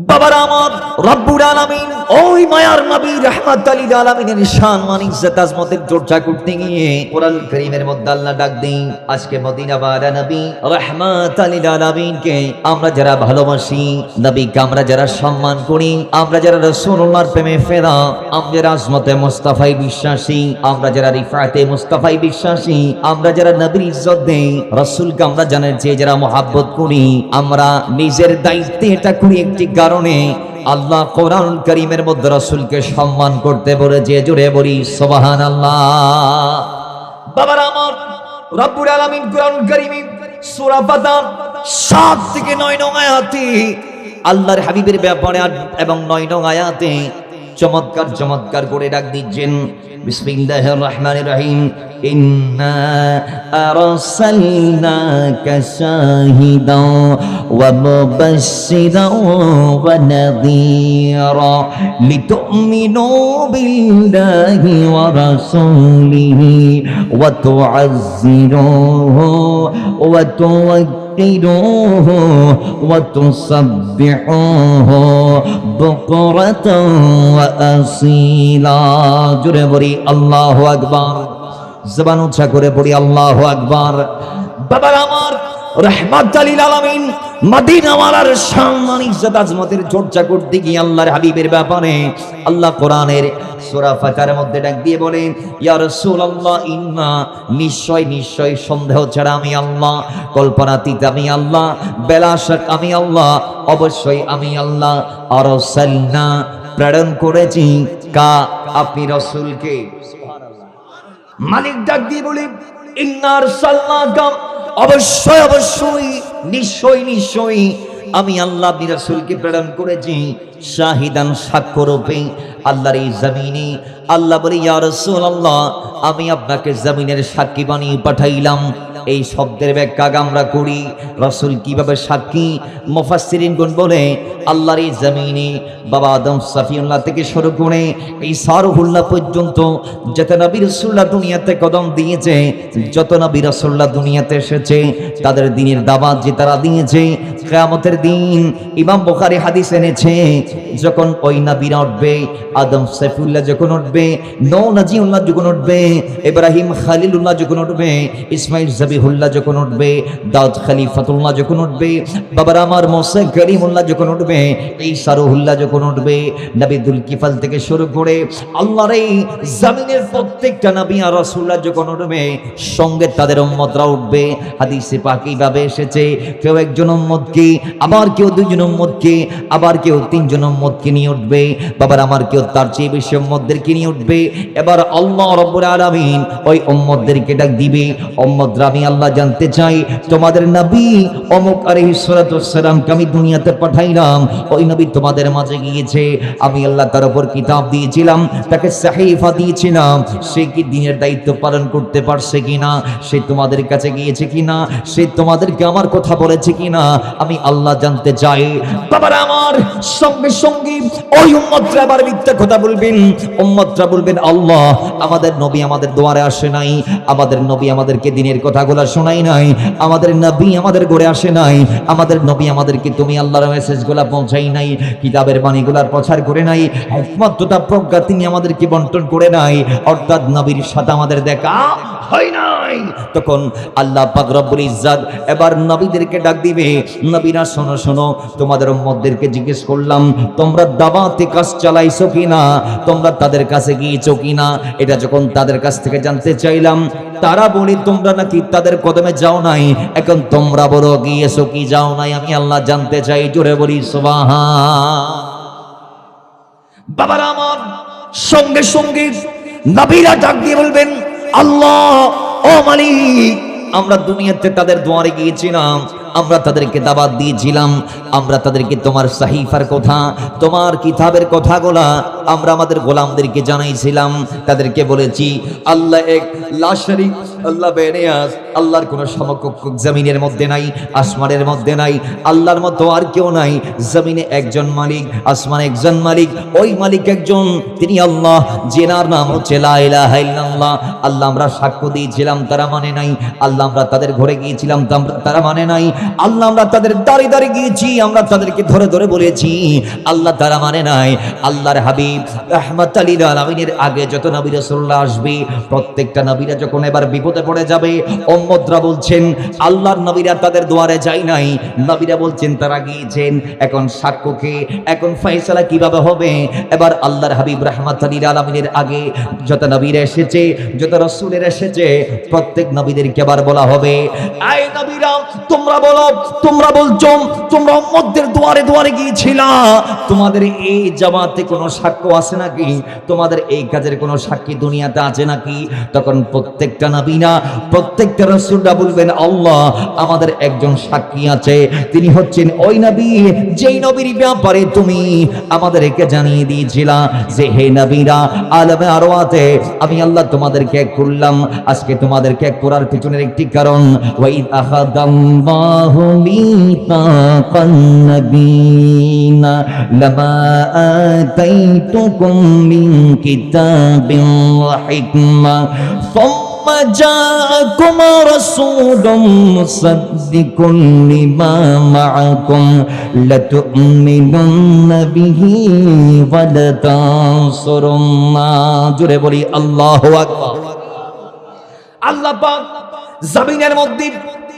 বাবার আমার রব্বুল আলামিন ওই মায়ার নবী রাহমাতুল লিল আলামিনের শান মান ইজ্জত আজমতের চর্চা করতে গিয়ে কোরআন কারীমের মধ্যে আল্লাহ ডাক দেন আজকে মদিনা ওয়ালা নবী রাহমাতুল লিল আলামিনকে আমরা যারা ভালোবাসি, নবীকে আমরা যারা সম্মান করি, আমরা যারা রাসূলুল্লাহর প্রেমে ফেরা, আমরা যারা আজমতে মুস্তাফায় বিশ্বাসী, আমরা যারা রিফাতে মুস্তাফায় বিশ্বাসী, আমরা যারা নবীর ইজ্জত দেই, রাসূলকে আমরা জানেন যে যারা মহব্বত করি, আমরা নিজের দায়িত্বে এটা করি একটি কারণে আল্লাহ কোরআন কারীমের মধ্যে রাসূলকে সম্মান করতে বলেছে। জোরে বলি সুবহানাল্লাহ। বাবার আমার রব্বুল আলামিন কোরআন কারীমে সূরা ফাতির 7 থেকে 9 নং আয়াতে আল্লাহর হাবিবের ব্যাপারে এবং 9 নং আয়াতে চমৎকার চমৎকার করে ডাক দিচ্ছেন। বিসমিল্লাহির রহমানির রহিম। ইন্না আরসালনাকা শাহিদাও ওয়া মুবাশশিরাও ওয়া নাযীরা লিতু'মিনু বিল্লাহি ওয়া রাসূলিহি ওয়া তু'আযযিরুহু ওয়া توقروه وتسبحوه بكرة وأصيلا। জোরে বলি আল্লাহু আকবার। জবান উচ্চা করে পড়ি আল্লাহু আকবার। বাবার আমার রাহমাতুল লিল আলামিন মদিনা ওয়ালার শান মান ইজ্জত আজমতের চর্চা করতে গিয়ে আল্লাহর হাবিবের ব্যাপারে আল্লাহ কোরআনের সূরা ফাতিরের মধ্যে ডাক দিয়ে বলেন, ইয়া রাসূলুল্লাহ ইন্না নিশ্চয় নিশ্চয় সন্দেহ ছাড়া আমি আল্লাহ, কল্পনাতীত আমি আল্লাহ, বেলাশক আমি আল্লাহ, অবশ্যই আমি আল্লাহ আরসালনা প্রেরণ করেছি কা আপনি রাসূলকে। সুবহানাল্লাহ। মালিক ডাক দিয়ে বলে ইন্না আরসালনাকা অবশ্যই অবশ্যই নিশ্চয় নিশ্চয় আমি আল্লাহ আপনি রাসূলকে প্রেরণ করেছি শাহিদান সাক্ষ্যরূপে আল্লাহর এই জমিনে। আল্লাহ বলে ইয়া রাসূলুল্লাহ আমি আপনাকে জমিনের সাক্ষী বানিয়ে পাঠাইলাম। এই শব্দের ব্যাখ্যা আমরা করি রাসূল কিভাবে সাক্ষী। মুফাসসিরিনগণ বলে আল্লাহর এই জমিনে বাবা আদম সফিউল্লাহ থেকে শুরু করে এই সারহুল্লাহ পর্যন্ত যত নবী রাসূলুল্লাহ দুনিয়াতে কদম দিয়েছে, যত নবী রাসূলুল্লাহ দুনিয়াতে এসেছে, তাদের দ্বীনের দাওয়াত যে তারা দিয়েছে, কিয়ামতের দিন ইমাম বুখারী হাদিস এনেছে যখন ওই নবীরা উঠবে, আদম সফিউল্লাহ যখন উঠবে, নূহ নাজিউল্লাহ যখন উঠবে, ইব্রাহিম খলিলুল্লাহ যখন উঠবে, ইসমাঈল জবিহুল্লাহ যখন উঠবে, দাউদ খলিফাতুল্লাহ যখন উঠবে, বাবার আমার মুসা করিমুল্লাহ যখন উঠবে, ঈসা রূহুল্লাহ যখন উঠবে, নবী দুলকিফল থেকে শুরু করে আল্লাহর এই জমিনের প্রত্যেকটা নবী আর রাসূলুল্লাহ যখন উঠবে, সঙ্গে তাদের উম্মতরা উঠবে। হাদিসে পাকে এইভাবে এসেছে, কেউ একজন উম্মতকে, আবার কেউ দুইজন উম্মতকে, আবার কেউ তিনজন উম্মতকে নিয়ে উঠবে, বাবার আমার কেউ তার চেয়ে বেশি উম্মতদেরকে নিয়ে উঠবে। এবার আল্লাহ রাব্বুল আলামিন ওই উম্মতদেরকে ডাক দিবে, উম্মতরা আমি আল্লাহ জানতে চাই তোমাদের নবী অমুক আলাইহিস সালাতু ওয়াস সালামকে আমি দুনিয়াতে পাঠাইলাম, ওই নবী তোমাদের মাঝে গিয়েছে, আমি আল্লাহ তার উপর কিতাব দিয়েছিলাম, তাকে সাহিফা দিয়েছিলাম, সে কি দ্বীনের দায়িত্ব পালন করতে পারছে কিনা, সে তোমাদের কাছে গিয়েছে কিনা, সে তোমাদেরকে আমার কথা বলেছে কিনা, আমি আল্লাহ জানতে চাই। বাবার আমার সঙ্গে সঙ্গে ওই উম্মতরা আবার মিথ্যা কথা বলবেন। উম্মতরা বলবেন আল্লাহ আমাদের নবী আমাদের দুয়ারে আসে নাই, আমাদের নবী আমাদেরকে দ্বীনের কথাগুলো শোনাই নাই, আমাদের নবী আমাদের ঘরে আসে নাই, আমাদের নবী আমাদেরকে তুমি আল্লাহর মেসেজগুলো পৌঁছাই নাই, কিতাবের বাণীগুলোর প্রচার করে নাই, হিকমত তথা প্রজ্ঞা তিনি আমাদেরকে বন্টন করে নাই, অর্থাৎ নবীর সাথে আমাদের দেখা হয় নাই। তখন আল্লাহ পাক রব্বুল ইজ্জত এবার নবীদেরকে ডাক দিবে, নবীরা শোনো শোনো, তোমাদের উম্মতদেরকে জিজ্ঞেস করলাম তোমরা দাওয়াতে কাজ চালাইছো কিনা, তোমরা তাদের কাছে গিয়েছো কিনা। এটা যখন তাদের কাছ থেকে জানতে চাইলাম, তারা বলে তোমরা নাকি তাদের কদমে যাও নাই, এখন তোমরা বলো গিয়েছো কি যাও নাই, আমি আল্লাহ জানতে চাই। জোরে বলি সুবহান। বাবার আমার সঙ্গে সঙ্গে নবীরা ডাক দিয়ে বলবেন আল্লাহ ও মালিক আমরা দুনিয়াতে তাদের দুয়ারে গিয়েছিলাম, আমরা তাদেরকে দাওয়াত দিয়েছিলাম, আমরা তাদেরকে তোমার সাহিফার কথা, তোমার কিতাবের কথাগুলা আমরা আমাদের গোলামদেরকে জানাইছিলাম, তাদেরকে বলেছি আল্লাহ এক, লা শারীক, আল্লাহ বেনিয়াজ, আল্লাহর কোনো সমকক্ষ জমিনের মধ্যে নাই, আসমানের মধ্যে নাই, আল্লাহর মতো আর কেউ নাই। জমিনে একজন মালিক, আসমানে একজন মালিক, ওই মালিক একজন, তিনি আল্লাহ, যেনার নাম হচ্ছে লা ইলাহা ইল্লাল্লাহ। আল্লাহ আমরা সাক্ষ্য দিয়েছিলাম, তারা মানে নাই। আল্লাহ আমরা তাদের ঘরে গিয়েছিলাম, তারা মানে নাই। আল্লাহ আমরা তাদের দাঁড়িয়ে দাঁড়িয়ে গিয়েছি, আমরা তাদেরকে ধরে ধরে বলেছি, আল্লাহ তারা মানে নাই। আল্লাহর হাবিব রাহমাতাল লিল আলামিনের আগে যত নবী রাসূলুল্লাহ আসবে, প্রত্যেকটা নবীরা যখন এবার বিপদে পড়ে যাবে, উম্মতরা বলছেন আল্লাহর নবীরা তাদের দুয়ারে যায় নাই, নবীরা বলছেন তারা গিয়েছেন। এখন সাক্ষ্যকে, এখন ফয়সালা কিভাবে হবে? এবার আল্লাহর হাবিব রাহমাতাল লিল আলামিনের আগে যত নবীরা এসেছে, যত রাসূলেরা এসেছে, প্রত্যেক নবীদেরকে আবার বলা হবে, এই নবীরা তোমরা বলো, তোমরা বলছো তোমরা উম্মতদের দুয়ারে দুয়ারে গিয়েছিলা, তোমাদের এই জামাতে কোনো সাক্ষ্য আছে নাকি? তোমাদের এই কাজের কোনো সাক্ষী দুনিয়াতে আছে নাকি? তখন প্রত্যেকটা নবীরা, প্রত্যেকটা রাসূলরা বলবেন, আল্লাহ আমাদের একজন সাক্ষী আছে, তিনি হচ্ছেন ওই নবী যেই নবীর ব্যাপারে তুমি আমাদেরকে জানিয়ে দিয়েছিলা যে হে নবীরা আলমে আরওয়াতে আমি আল্লাহ তোমাদেরকে এক করলাম। আজকে তোমাদেরকে এক করার পিছনের একটি কারণ, ওয়াইদ আখাযাল্লাহু মিতাকান নাবিয়িনা লামা আতাইতুকুম মিন কিতাবিন ওয়া হিকমা ثم جاءكم رسول مصدق لما معكم لتؤمنن به ولتنصرنه জোরে বলি আল্লাহু আকবার। আল্লাহ পাক জমিনের মধ্যে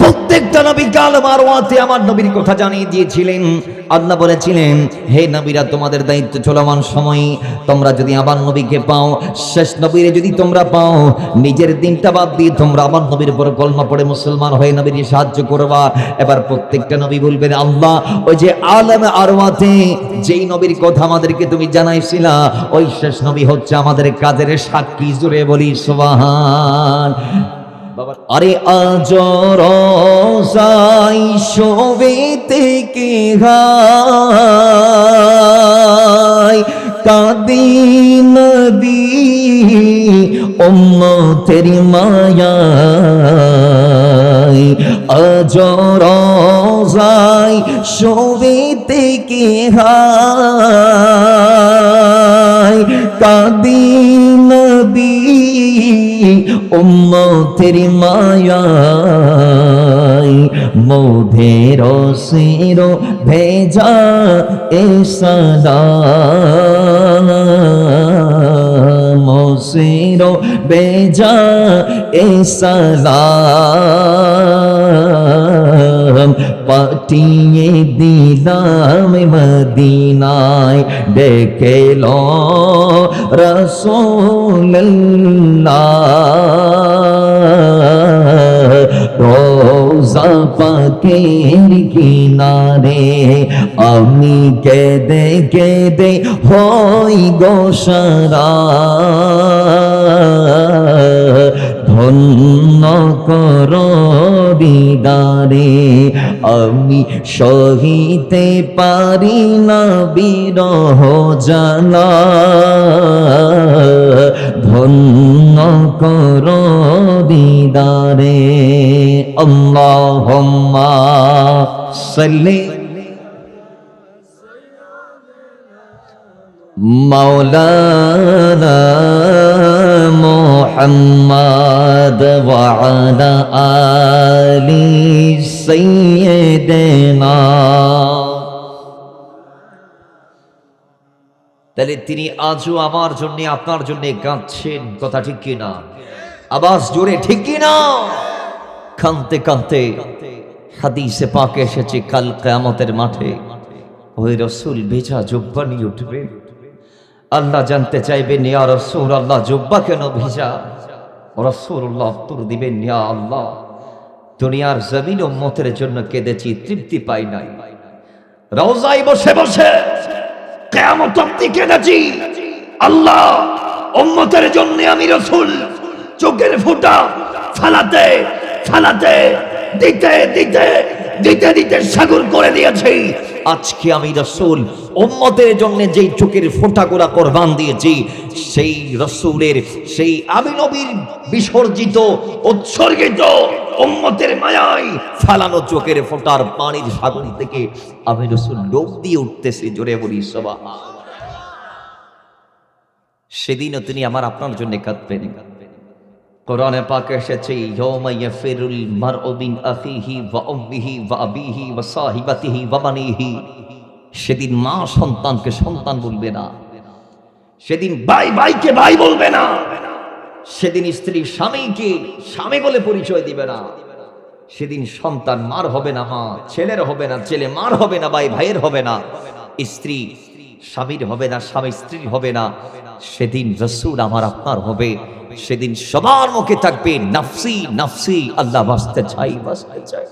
প্রত্যেকটা নবী কালমা আরওয়াতে আমার নবীর কথা জানিয়ে দিয়েছিলেন। আল্লাহ বলেছিলেন, হে নবীরা তোমাদের দায়িত্ব চলমান সময়ে তোমরা যদি আমার নবীকে পাও, শেষ নবীরে যদি তোমরা পাও, নিজের দিনটা বাদ দিয়ে তোমরা আমার নবীর উপর কলমা পড়ে মুসলমান হয়ে নবীর সাহায্য করবা। এবার প্রত্যেকটা নবী বলবেন, আল্লাহ ওই যে আলমে আরওয়াতে যেই নবীর কথা আমাদেরকে তুমি জানাইছিলা, ওই শেষ নবী হচ্ছে আমাদের কাজের সাক্ষী। জোরে বলি সুবহান। আরে আজ রোজাই শোবে থেকে গায় কাঁদি নবী উম্মতের মায়ায়, আজ রোজাই শোবে থেকে গায় কাঁদি নবী উম্মতের মায়ায়, মোদের শির ভেজা এ সালাম, শির ভেজা এ সালাম পাঠিয়ে দিলাম মদিনায়, ডেকে লো রাসূলুল্লাহ রোজা পাকের কিনারে, আমি কেঁদে কেঁদে হই গো সারা, ধন্য কর দিদারে, আমি সহিতে পারি না বিরহ জ্বালা, ধন্য কর দিদারে। আল্লাহুম্মা সাল্লি মাওলানা মুহাম্মদ ওয়া আলা আলি সাইয়্যিদিনা। তাহলে তিনি আজও আমার জন্য আপনার জন্য কাঁদছেন, কথা ঠিক কিনা? আওয়াজ জোরে ঠিক কিনা? কাঁদতে কাঁদতে হাদিসে পাকে এসেছে কাল কিয়ামতের মাঠে ওই রাসূল ভেজা জুব্বা নিয়ে উঠবে। আল্লাহ জানতে চাইবেন, ইয়া রাসূলুল্লাহ জুব্বা কেন ভেজা? রাসূলুল্লাহ উত্তর দিবেন, ইয়া আল্লাহ দুনিয়ার জমিন উম্মতের জন্য কেঁদেছি, তৃপ্তি পাই নাই, রওজায় বসে বসে কিয়ামত অবধি কেঁদেছি। আল্লাহ উম্মতের জন্য আমি রাসূল চোখের ফোঁটা ফালাতে ফালাতে দিতে দিতে দিতে দিতে সাগর করে দিয়েছি। আজকে আমি রাসূল উম্মতের জন্য যেই চোখের ফোঁটাগুলা কোরবান দিয়েছি, সেই রাসূলের, সেই আমি নবীর বিসর্জিত উৎসর্গিত উম্মতের মায়ায় ফালানো চোখের ফোঁটার পানির সাগর থেকে আমি রাসূল ডুব দিয়ে উঠতেছি। জোরে বলি সুবহান। সেদিনও তিনি আমার আপনার জন্য কাঁদবেন। কোরআনে পাকে এসেছে ইয়াউমা ইয়াফিরুল মারউ মিন আখিহি ওয়া উম্মিহি ওয়া আবিহি ওয়া সাহিবাতিহি ওয়া বানিহি। সেদিন মা সন্তানকে সন্তান বলবে না, সেদিন ভাই ভাইকে ভাই বলবে না, সেদিন স্ত্রী স্বামীকে স্বামী বলে পরিচয় দিবে না, সেদিন সন্তান মার হবে না, মা ছেলের হবে না, ছেলে মার হবে না, ভাই ভাইয়ের হবে না, স্ত্রী স্বামীর হবে না, স্বামী স্ত্রীর হবে না। সেদিন রাসূল আমার আপনার হবে। সেদিন সবার মুখে থাকবে নাফসি নাফসি, আল্লাহ বাঁচতে চাই বাঁচতে চাই।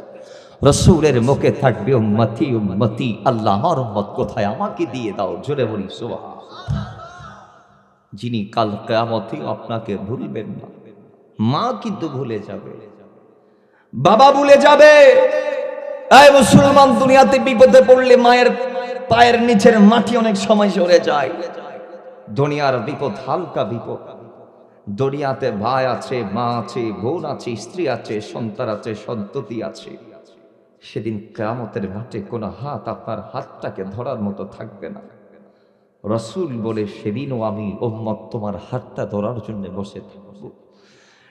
রাসূলের মুখে থাকবে উম্মতি উম্মতি, আল্লাহ আমার উম্মত কোথায়, আমাকে দিয়ে দাও। জোরে বলি সুবহানাল্লাহ। যিনি কাল কিয়ামতে আপনাকে ভুলবেন না। মা কিন্তু ভুলে যাবে, বাবা ভুলে যাবে। এই মুসলমান, দুনিয়াতে বিপদে পড়লে মায়ের পায়ের নিচের মাটি অনেক সময় সরে যায়। দুনিয়ার বিপদ হালকা বিপদ। দুনিয়াতে ভাই আছে, মা আছে, বোন আছে, স্ত্রী আছে, সন্তান আছে, সন্ততি আছে। সেদিন কিয়ামতের মাঠে কোনো হাত আপনার হাতটাকে ধরার মতো থাকবে না। রাসূল বলে সেদিনও আমি উম্মত তোমার হাতটা ধরার জন্য বসে থাকবো।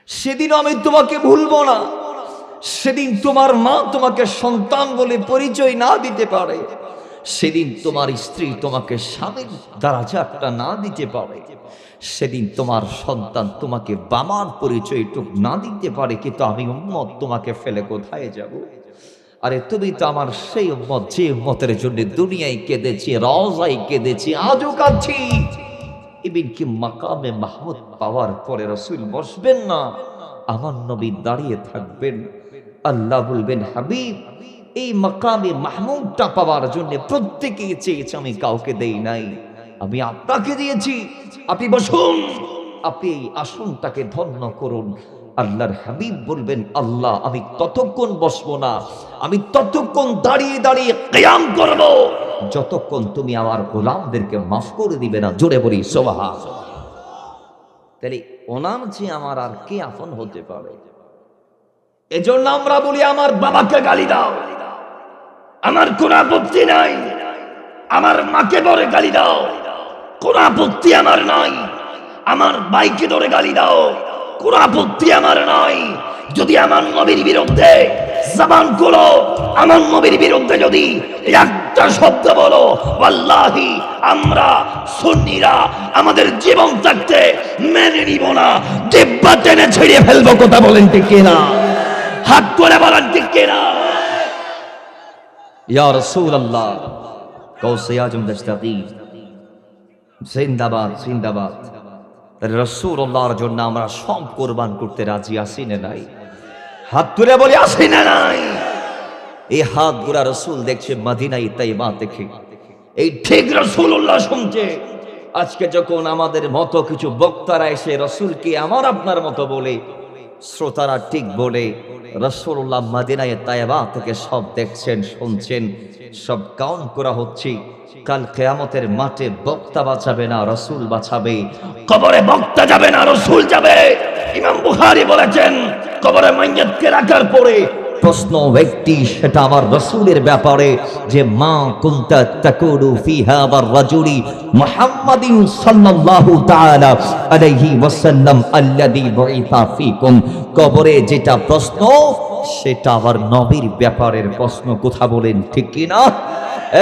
সেদিনও আমি তোমাকে ভুলবো না। সেদিন তোমার মা তোমাকে সন্তান বলে পরিচয় না দিতে পারে, সেদিন তোমার স্ত্রী তোমাকে স্বামীর দরজাটা না দিতে পারে, সেদিন তোমার সন্তান তোমাকে বাবার পরিচয়টুক না দিতে পারে, কিন্তু আমি উম্মত তোমাকে ফেলে কোথায় যাব? আরে তুমি তো আমার সেই উম্মত, যে উম্মতের জন্য দুনিয়ায় কেঁদেছি, রওজায় কেঁদেছি, আজও কাঁদছি। ইবিন কি মাকামে মাহমুদ পাওয়ার পরে রাসূল বসবেন না, আমার নবী দাঁড়িয়ে থাকবেন। আল্লাহ বলবেন, হাবিব এই মাকামে মাহমুদটা পাওয়ার জন্য প্রত্যেকেই চেয়েছে, আমি কাউকে দেই নাই, আমি আপনাকে দিয়েছি। আপনি বসুন, আপনি এই আসনটাকে ধন্য করুন। আল্লাহর হাবিব বলবেন, আল্লাহ আমি ততক্ষণ বসবো না, আমি ততক্ষণ দাঁড়িয়ে দাঁড়িয়ে কিয়াম করব যতক্ষণ তুমি আমার গোলামদেরকে মাফ করে দিবে না। জোরে বলি সুবহানাল্লাহ। তাহলে ওনার যে আমার আর কে আপন হতে পারে? এজন্য আমরা বলি, আমার বাবাকে গালি দাও, আমার কোনো আপত্তি নাই। আমার মাকে ধরে গালি দাও, কোনো আপত্তি আমার নাই। আমার ভাইকে ধরে গালি দাও, কোনো আপত্তি আমার নাই। যদি আমার নবীর বিরুদ্ধে জবান খুলো, আমার নবীর বিরুদ্ধে যদি একটা শব্দ বলো, ওয়াল্লাহি আমরা সুন্নিরা আমাদের জীবন থাকতে মেনে নিব না, জিহ্বা টেনে ছিঁড়ে ফেলবো। কথা বলেন ঠিক কিনা? হাত করে বলেন ঠিক কিনা? ইয়া রাসূলুল্লাহ, কৌসে আজম দস্তগীর জিন্দাবাদ জিন্দাবাদ। রাসূলুল্লাহর জন্য আমরা সব কুরবান করতে রাজি আছি না নাই? হাত তুলে বলি আছি না নাই? এই হাত গুলা রাসূল দেখছে মদিনায় তাইবা থেকে, এই ঠিক রাসূলুল্লাহ শুনছে। আজকে যখন আমাদের মতো কিছু বক্তারা এসে রাসূলকে আমার আপনার মতো বলে, শ্রোতারা ঠিক বলে, রাসূলুল্লাহ মদিনায় তাইবা থেকে সব দেখছেন, শুনছেন, সব কাউন্ট করা হচ্ছে। কাল কিয়ামতের মাঠে বক্তা বাঁচাবে না, রাসূল বাঁচাবে। কবরে বক্তা যাবে না, রাসূল যাবে। ইমাম বুখারী বলেছেন, কবরে মাইয়াতকে রাখার পরে প্রশ্ন ব্যক্তি, সেটা আমার রাসূলের ব্যাপারে, যে মা কুনতা তাকুলু ফি হাযার রাজুলি মুহাম্মাদিন সাল্লাল্লাহু তাআলা আলাইহি ওয়াসাল্লাম আল্লাযী বুইসা ফীকুম। কবরে যেটা প্রশ্ন, সেটা আমার নবীর ব্যাপারের প্রশ্ন। কথা বলেন ঠিক কি না?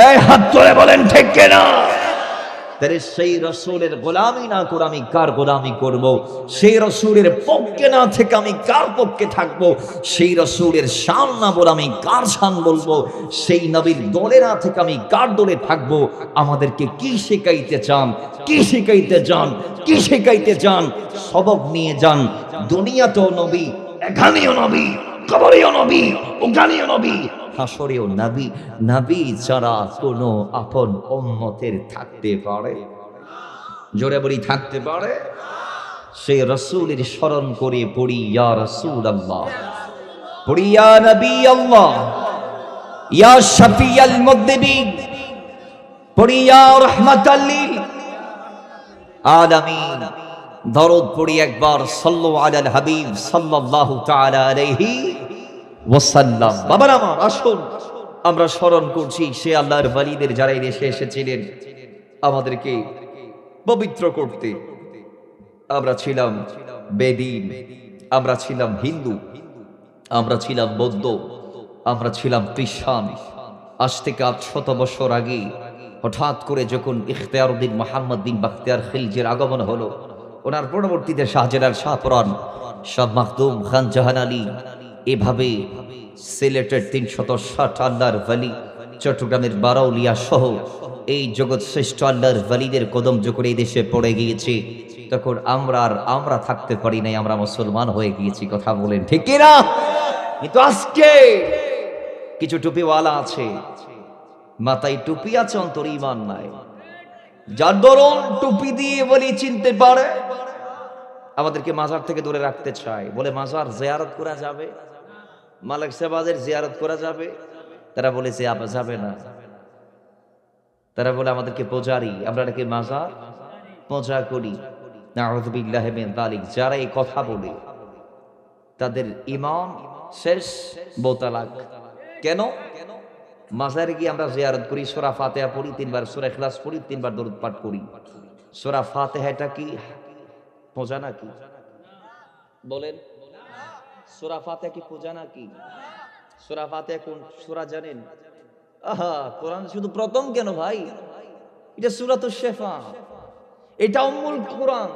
এই হাত তুলে বলেন ঠিক কি না? তাহলে সেই রাসূলের গোলামি না করে আমি কার গোলামি করব? সেই রাসূলের পক্ষে না থেকে আমি কার পক্ষে থাকব? সেই রাসূলের শান না বলে আমি কার শান বলবো? সেই নবীর দলে না থেকে আমি কার দলে থাকব? আমাদেরকে কি শেখাইতে চান? কি শেখাইতে চান? কি শেখাইতে চান? সবক নিয়ে যান। দুনিয়াতেও নবী, এখানেও নবী, কবরেও নবী, ওখানেও নবী, হাসরেও নবী। নবী ছাড়া কোনো আপন উম্মতের থাকতে পারে? জোরে বলি থাকতে পারে? সেই রাসূলের স্মরণ করে পড়ি, ইয়া রাসূলুল্লাহ, পড়ি ইয়া নবী আল্লাহ, ইয়া শাফিয়াল মুযনিবিন, পড়ি ইয়া রাহমাতাল লিল আলামিন। দরুদ পড়ি একবার, সাল্লু আলাল হাবিব সাল্লাল্লাহু তাআলা আলাইহি ওয়াসাল্লাম। বাবার আমার, আসুন আমরা স্মরণ করছি সে আল্লাহর ওয়ালিদের যারা এই দেশে এসেছিলেন আমাদেরকে পবিত্র করতে। আমরা ছিলাম বেদিন, আমরা ছিলাম হিন্দু, আমরা ছিলাম বৌদ্ধ, আমরা ছিলাম খ্রিস্টান। আজ থেকে 800 বছর আগে হঠাৎ করে যখন ইখতিয়ারউদ্দিন মোহাম্মদ বিন বাখতিয়ার খিলজির আগমন হলো, ওনার পরবর্তীতে শাহজালাল শাহপরান, শাহ মাখদুম খান জাহান আলী, এভাবে সিলেটের 360 আল্লাহর ওয়ালি, চট্টগ্রামের বারাউলিয়া সহ এই জগৎ শ্রেষ্ঠ আল্লাহর ওয়ালিদের কদম যখন এই দেশে পড়ে গিয়েছে, তখন আমরা থাকতে পারি নাই, আমরা মুসলমান হয়ে গিয়েছি। কথা বলেন ঠিক কি না? কিন্তু আজকে কিছু টুপিওয়ালা আছে, মাথায় টুপি আছে, অন্তরে ঈমান নাই। যার দরুন টুপি দিয়ে বলি চিনতে পারে, আমাদেরকে মাজার থেকে দূরে রাখতে চায়। বলে মাজার জিয়ারত করা যাবে, মালিক সাহেবের জিয়ারত করা যাবে। তারা বলেছে যাবে না। তারা বলে আমাদেরকে পূজারি, আমরা নাকি মাজার পূজা করি। নাউযু বিল্লাহি মিন যালিক। যারা এই কথা বলে তাদের ঈমান শেষ, বোতালাক। কেন? মাজারে গিয়ে আমরা জিয়ারত করি, সূরা ফাতিহা পড়ি 3 বার, সূরা ইখলাস পড়ি 3 বার, দরুদ পাঠ করি। সূরা ফাতিহাটা কি পূজা নাকি? বলেন, সূরা ফাতিহা কি পূজা নাকি? সূরা ফাতিহা কোন সূরা জানেন? আহা, কোরআন শুধু প্রথম কেন ভাই? এটা সূরাতুশ শিফা, এটা উম্মুল কোরআন,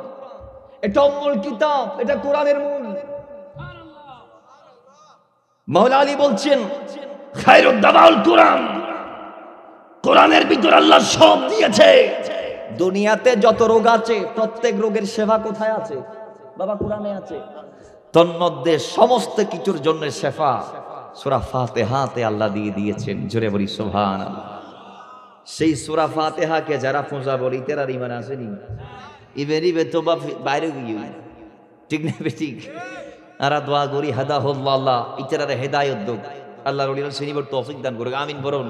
এটা উম্মুল কিতাব, এটা কোরআনের মূল। মাওলা আলী বলছেন খায়রুদ দাওয়াউল কোরআন, কোরআনের ভিতর আল্লাহ সব দিয়েছে। দুনিয়াতে যত রোগ আছে প্রত্যেক রোগের সেবা কোথায় আছে? বাবা কোরআনে আছে। তন্মধ্যে সমস্ত কিছুর জন্য সেবা সূরা ফাতিহাতে আল্লাহ দিয়ে দিয়েছেন। জোরে বলি সুবহানাল্লাহ। সেই সূরা ফাতিহাকে যারা পূজা বলি তার ঈমান আসেনি, ইবে তো বাইরে গিয়ে ঠিক না ঠিক। আর দোয়া করি হাদাহুল্লাহ, আল্লাহ ইতারে হেদায়েত দাও, আল্লাহর ওলির শ্রেণীবর তৌফিক দান করুক, আমিন বলুন।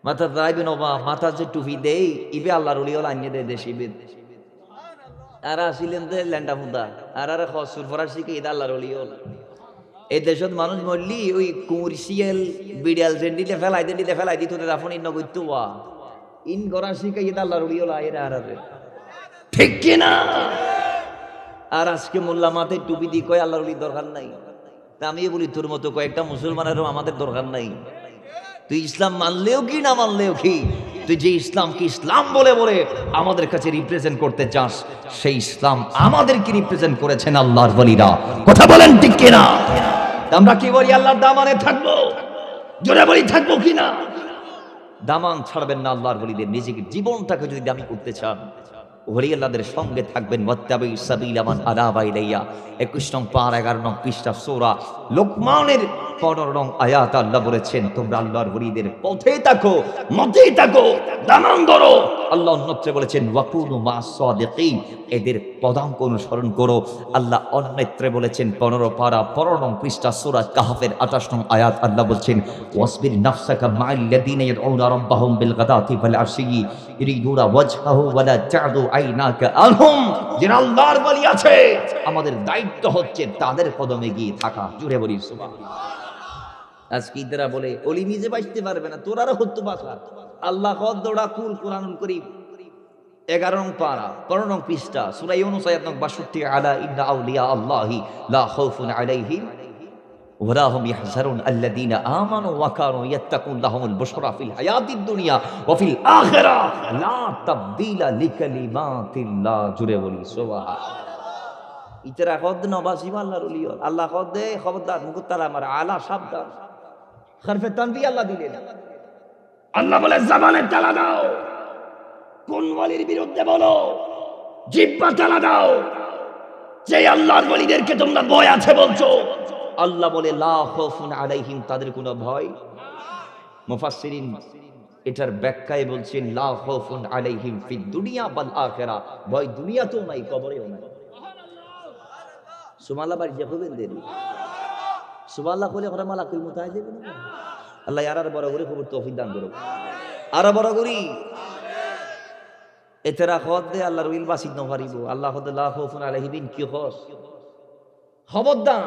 মাথা দাইবেন ওবা, মাথা যে টুপি দেই ইবে আল্লাহর ওলি হল আনিয়ে দেয় দেশ ইবে। আর আসিলেন দে ল্যান্ডা মুদা আর খসুর ফরাসি কে আল্লাহর ওলি হল। এই দেশত মানুষ মরলি ওই কমার্শিয়াল বিড়াল দিলে ফেলাই দিত দাফন ইন নগৈতো ওয়া ইন গরা শিখে আল্লাহর ওলি হল আয়ের আর ঠিক কিনা? আর আজকে মোল্লা মাথায় টুপি দিয়ে কয় আল্লাহর ওলির দরকার নাই। তা আমি বলি তোর মতো কয়েকটা মুসলমানেরও আমাদের দরকার নাই। তুই ইসলাম মানলেও কি না মানলেও কি, তুই যে ইসলামকে ইসলাম বলে বলে আমাদের কাছে রিপ্রেজেন্ট করতে চাস, সেই ইসলাম আমাদেরকে রিপ্রেজেন্ট করেছেন আল্লাহর ওলিরা। কথা বলেন ঠিক কিনা? আমরা কি বলি আল্লাহর দামানে থাকবো? জোরে বলি থাকবো কিনা? দামান ছাড়বেন না আল্লাহর ওলিদের। নিজেকে জীবনটাকে যদি দামি করতে চান, ওলি আল্লাহদের সঙ্গে থাকবেন। ওয়াত্তাবি সাবিলা মান আনাবা ইলাইয়া 21 নং পারা 11 নং পৃষ্ঠা সূরা লোকমানের 15 নং আয়াত আল্লাহ বলেছেন তোমরা আল্লাহর ওলিদের পথে থাকো, মতেই থাকো, দামান ধরো। আল্লাহ অন্যত্রে বলেছেন ওয়াকুনু মাস সাদিকিন, এদের পদাঙ্ক অনুসরণ করো। আল্লাহ অন্যত্রে বলেছেন 15 পারা 15 নং পৃষ্ঠা সূরা কাহফের 28 নং আয়াত আল্লাহ বলেছেন ওয়াসবির নাফসাকা মা'আল্লাযীনা ইয়াদউনা রাব্বাহুম বিল গাদাতি ওয়াল আশিয়্যি ইউরিদুনা ওয়াজহাহু ওয়ালা তা'দু আইনাকা আনহুম। যারা আল্লাহর ওলি আছে আমাদের দায়িত্ব হচ্ছে তাদের কদমে গিয়ে থাকা। জুড়ে বলি সুবহানাল্লাহ। আজকে ইদারা বলে ওলি নিজে বাঁচতে পারবে না, তোরারও হত্যা বাঁচা। আল্লাহ কদ্দোড়া কুল কোরআনুল কারীম 11 নং পারা 15 নং পৃষ্ঠা সূরা ইউনূস আয়াত নং 62 আলা ইন্না আউলিয়া আল্লাহি লা খাউফুন আলাইহিম ওয়া লা হুম ইয়াহজারুন আল্লাযীনা আমানু ওয়া কানু ইয়াত্তাকুন লাহুমুল বুশরা ফিল হায়াতিদ দুনিয়া ওয়া ফিল আখিরাহ লা তাবদীলা লিকালিমাতিল্লাহ। জুড়ে বলি সুবহানাল্লাহ। ইতরা কদ নবাসি আল্লাহর ওলি আল্লাহ কদ খবরদার মুকুতালা আমার আলা সাবধান হরফে তানবী আল্লাহ দিলেন। আল্লাহ বলে জবানে তালা দাও, কোন ওলির বিরুদ্ধে বলো, জিহ্বা তালা দাও। যে আল্লাহর ওলিদেরকে তোমরা ভয় আছে বলছো, আল্লাহ বলে লা খাউফুন আলাইহিম, তাদের কোনো ভয়। মুফাসসিরিন এটার ব্যাখ্যায় বলছেন লা খাউফুন আলাইহিম ফিদ দুনিয়া ওয়াল আখিরাহ, ভয় দুনিয়াতেও নাই কবরেও নাই। সুবহানাল্লাহ। বাড়ি যে হবেন দেন সুবহানাল্লাহ বলে ওরা মালাকুল মুত হয়ে যাবে না। আল্লাহ আর বড় করে খবর তৌফিক দান করুক, আর বড় করি এতেরা খদ দে আল্লাহর উইল বাসিদ ন পারিব। আল্লাহ খদ লা খাউফুন আলাইহিম কি খস খবরদার,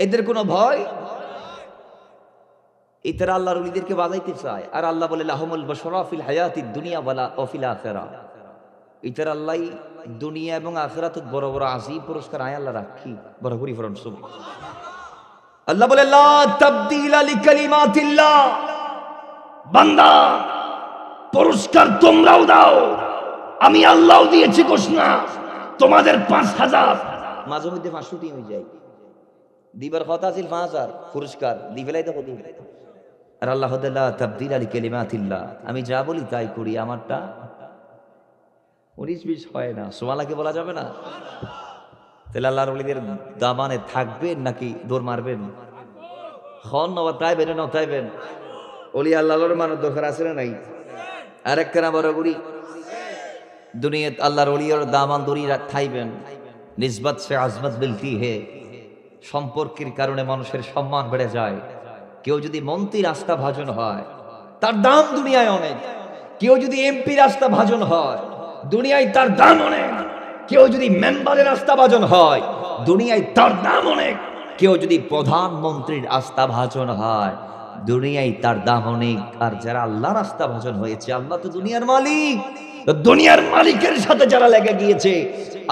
এদের কোনো ভয়। এতেরা আল্লাহর উলিদেরকে বাজাইতে চায়, আর আল্লাহ বলে লাহুমুল বুশরা ফিল হায়াতিদ দুনিয়া ওয়া ফিল আখিরাহ। ইতার আল্লাহ দুনিয়া এবং আখিরাত বড় বড় আজিম পুরস্কার আয় আল্লাহ রাখি বড় করি ফরন সুব আল্লাহ বলে লা তাবদীলা লিকালিমাতিল্লাহ, বান্দা পুরস্কার তোমরাও দাও, আমি আল্লাহও দিয়েছি ঘোষণা। তোমাদের 5000 মাঝে মধ্যে 500টি হয়ে যায়, দিবার কথা ছিল 5000 পুরস্কার দিবেলাই তো কত। আর আল্লাহ লা তাবদীলা লিকালিমাতিল্লাহ, আমি যা বলি তাই করি, আমারটা 19-20 হয় না। সুবহানাল্লাহকে বলা যাবে না? তাহলে আল্লাহর ওলিদের দামানে থাকবেন নাকি দৌড় মারবেন? খন নবা তাইবেন না তাইবেন? ওলি আল্লাহর মানের দরকার আছে না নাই? আর একখানা বড় গুড়ি দুনিয়াত আল্লাহর ওলির দামান দড়ি থাইবেন। নিসবত সে আজমত মিলতি হে, সম্পর্কের কারণে মানুষের সম্মান বেড়ে যায়। কেউ যদি মন্ত্রীর আস্থা ভাজন হয় তার দাম দুনিয়ায় অনেক। কেউ যদি এমপির আস্থা ভাজন হয় দুনিয়ায় তার দাম অনেক। কেউ যদি মেম্বারের আস্থা ভাজন হয় দুনিয়ায় তার দাম অনেক। কেউ যদি প্রধানমন্ত্রীর আস্থা ভাজন হয় দুনিয়ায় তার দাম অনেক। আর যারা আল্লাহর আস্থা ভাজন হয়েছে, আল্লাহ তো দুনিয়ার মালিক, দুনিয়ার মালিকের সাথে যারা লেগে গিয়েছে,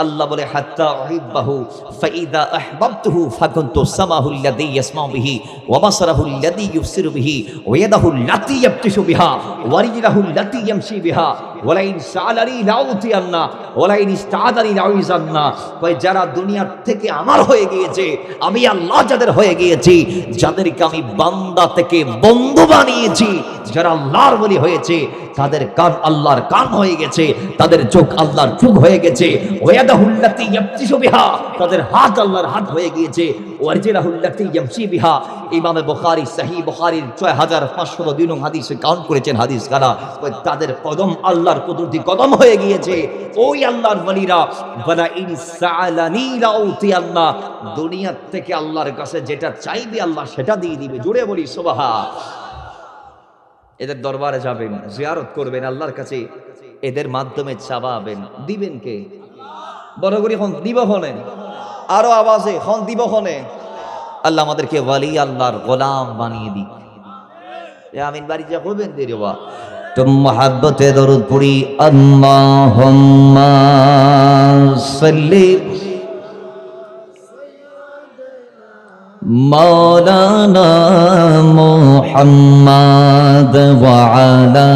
আল্লাহ বলে হাত্তা উহিব্বাহু ফাইদা আহবাবতুহু ফাকুনতু সামাহুল লাযী ইয়াসমাউ বিহি ওয়া বাসারাহুল লাযী ইউবসিরু বিহি ওয়া ইয়াদাহুল লাতী ইয়াবতিশু বিহা ওয়া রিজলাহুল লাতী ইয়ামশি বিহা ওয়া লাইন সাআলানি লাউতিয়ান্না ওয়া লাইন ইসতাআদানি লাউইজান্না। কয় যারা দুনিয়ার থেকে আমার হয়ে গিয়েছে, আমি আল্লাহ যাদের হয়ে গিয়েছি, যাদেরকে আমি বান্দা থেকে বন্ধু বানিয়েছি, যারা আল্লাহর ওলি হয়েছে তাদের কান আল্লাহর কান হয়ে গেছে, তাদের চোখ আল্লাহর চোখ হয়ে গেছে, ওয়াদাহুল লাতী ইয়াবতিশু বিহা, তাদের হাত আল্লাহর হাত হয়ে গিয়েছে, ওয়ারজিলাহুল লাতী ইয়ামশি বিহা। ইমামে বুখারী সহিহ বুখারীর 6502 নং হাদিসে কাউন্ট করেছেন হাদিস কারা, তাদের কদম আল্লাহর কুদরতি কদম হয়ে গিয়েছে। ওই আল্লাহর ওলিরা ওয়ালা ইন সাআলানি লাউতিয়ান্না, দুনিয়া থেকে আল্লাহর কাছে যেটা চাইবে আল্লাহ সেটা দিয়ে দিবে। জোরে বলি সুবহান। এদের দরবারে যাবেন, জিয়ারত করবেন, আল্লাহর কাছে এদের মাধ্যমে চাবাবেন, দিবেন কে? বড় করে হন দিব হনে, আরো আওয়াজে হন দিব হনে। আল্লাহ আমাদেরকে ওয়ালি আল্লাহর গোলাম বানিয়ে দিক। আমিন বাড়ি যা হবেন দেরিবা তো মহাব্বতে দরুদ পড়ি। আল্লাহুম্মা সাল্লি মাওলানা মুহাম্মদ ওয়া আলা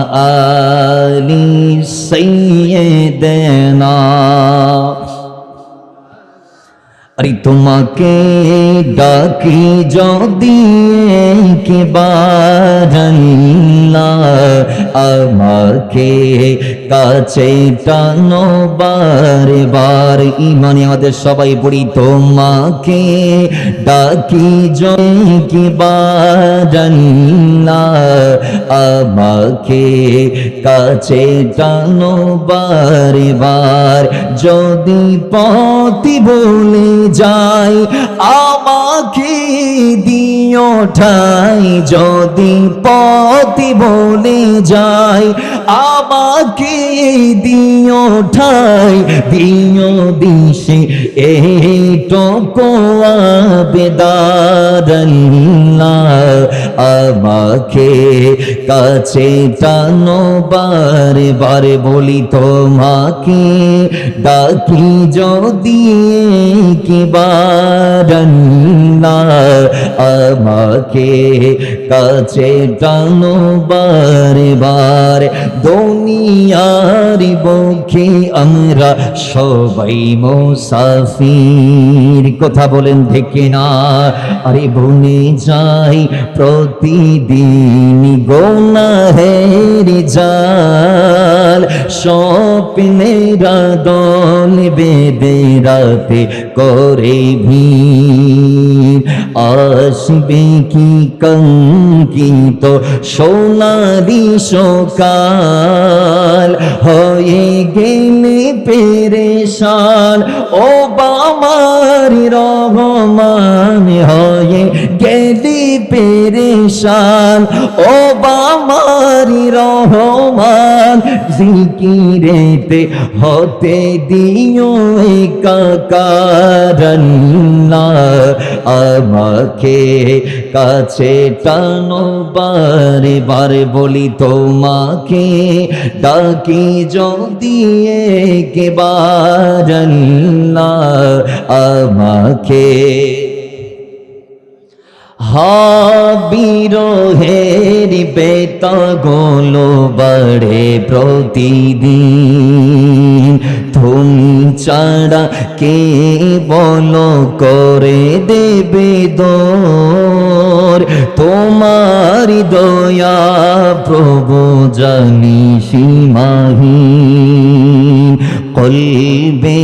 আলি সাইয়্যিদিনা। আরে তোমাকে ডাকি যদি একবার আল্লাহ, আমাকে কাছে টানো বারে বার। ইমানে আমাদের সবাই পড়ি, তোমাকে ডাকি যদি একবার আল্লাহ, আমাকে কাছে টানো বারে বার। যদি পথি বলে যাই আমাকে দিও ঠাই, যদি পথি বলে যাই আমাকে দিও ঠাই, দিও দিশে এইটুকু আবেদন আল্লাহ, আমাকে কাছে টানো বারে বারে। বলি তোমাকে ডাকি যদি একবার আল্লাহ, আমাকে কাছে টানো বারে বারে। দুনিয়ার বুকে আমরা সবাই মুসাফির, কথা বলেন ঠিক না? আরে বনে যাই প্রতিদিন গুনাহের জাল, স্বপ্নেরা দল বেঁধে রাতে করে ভিড়। আসবে কি কঙ্কিত সোনালি সকাল, হয়ে গেলে পেরেশান ও আমার রহমান, হয়ে গেলি পেরেশান ও আমার রহমান। জিকিরেতে হতে দিও একাকার আল্লাহ আমাকে কাছে টানো বারে বারে বলি তোমাকে ডাকি যদি একবার আল্লাহ আমাকে বিরহের বেতাগুলো বাড়ে প্রতিদিন তুমি ছাড়া কে বলো করে দেবে দোর তোমার দয়া প্রভু জানি সীমাহীন কলবে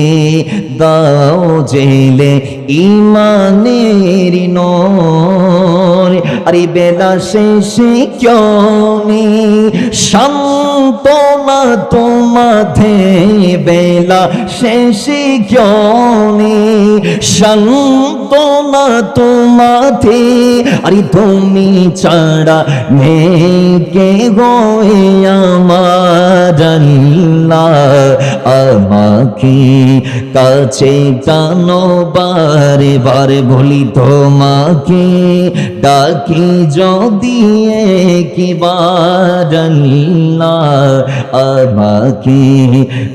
দাও জেলে ইমানের নূর আরে বেলা শেষে ক্যনি সান্তনা তোমাতে বেলা শেষে ক্যনি সান্তনা তোমাতে আরে তুমি ছাড়া নেই কে গোয়ে আমার আল্লাহ আমাকে কাছে টানো বারে বারে বলি তোমাকে ডাকি যদি একবার আল্লাহ আমাকে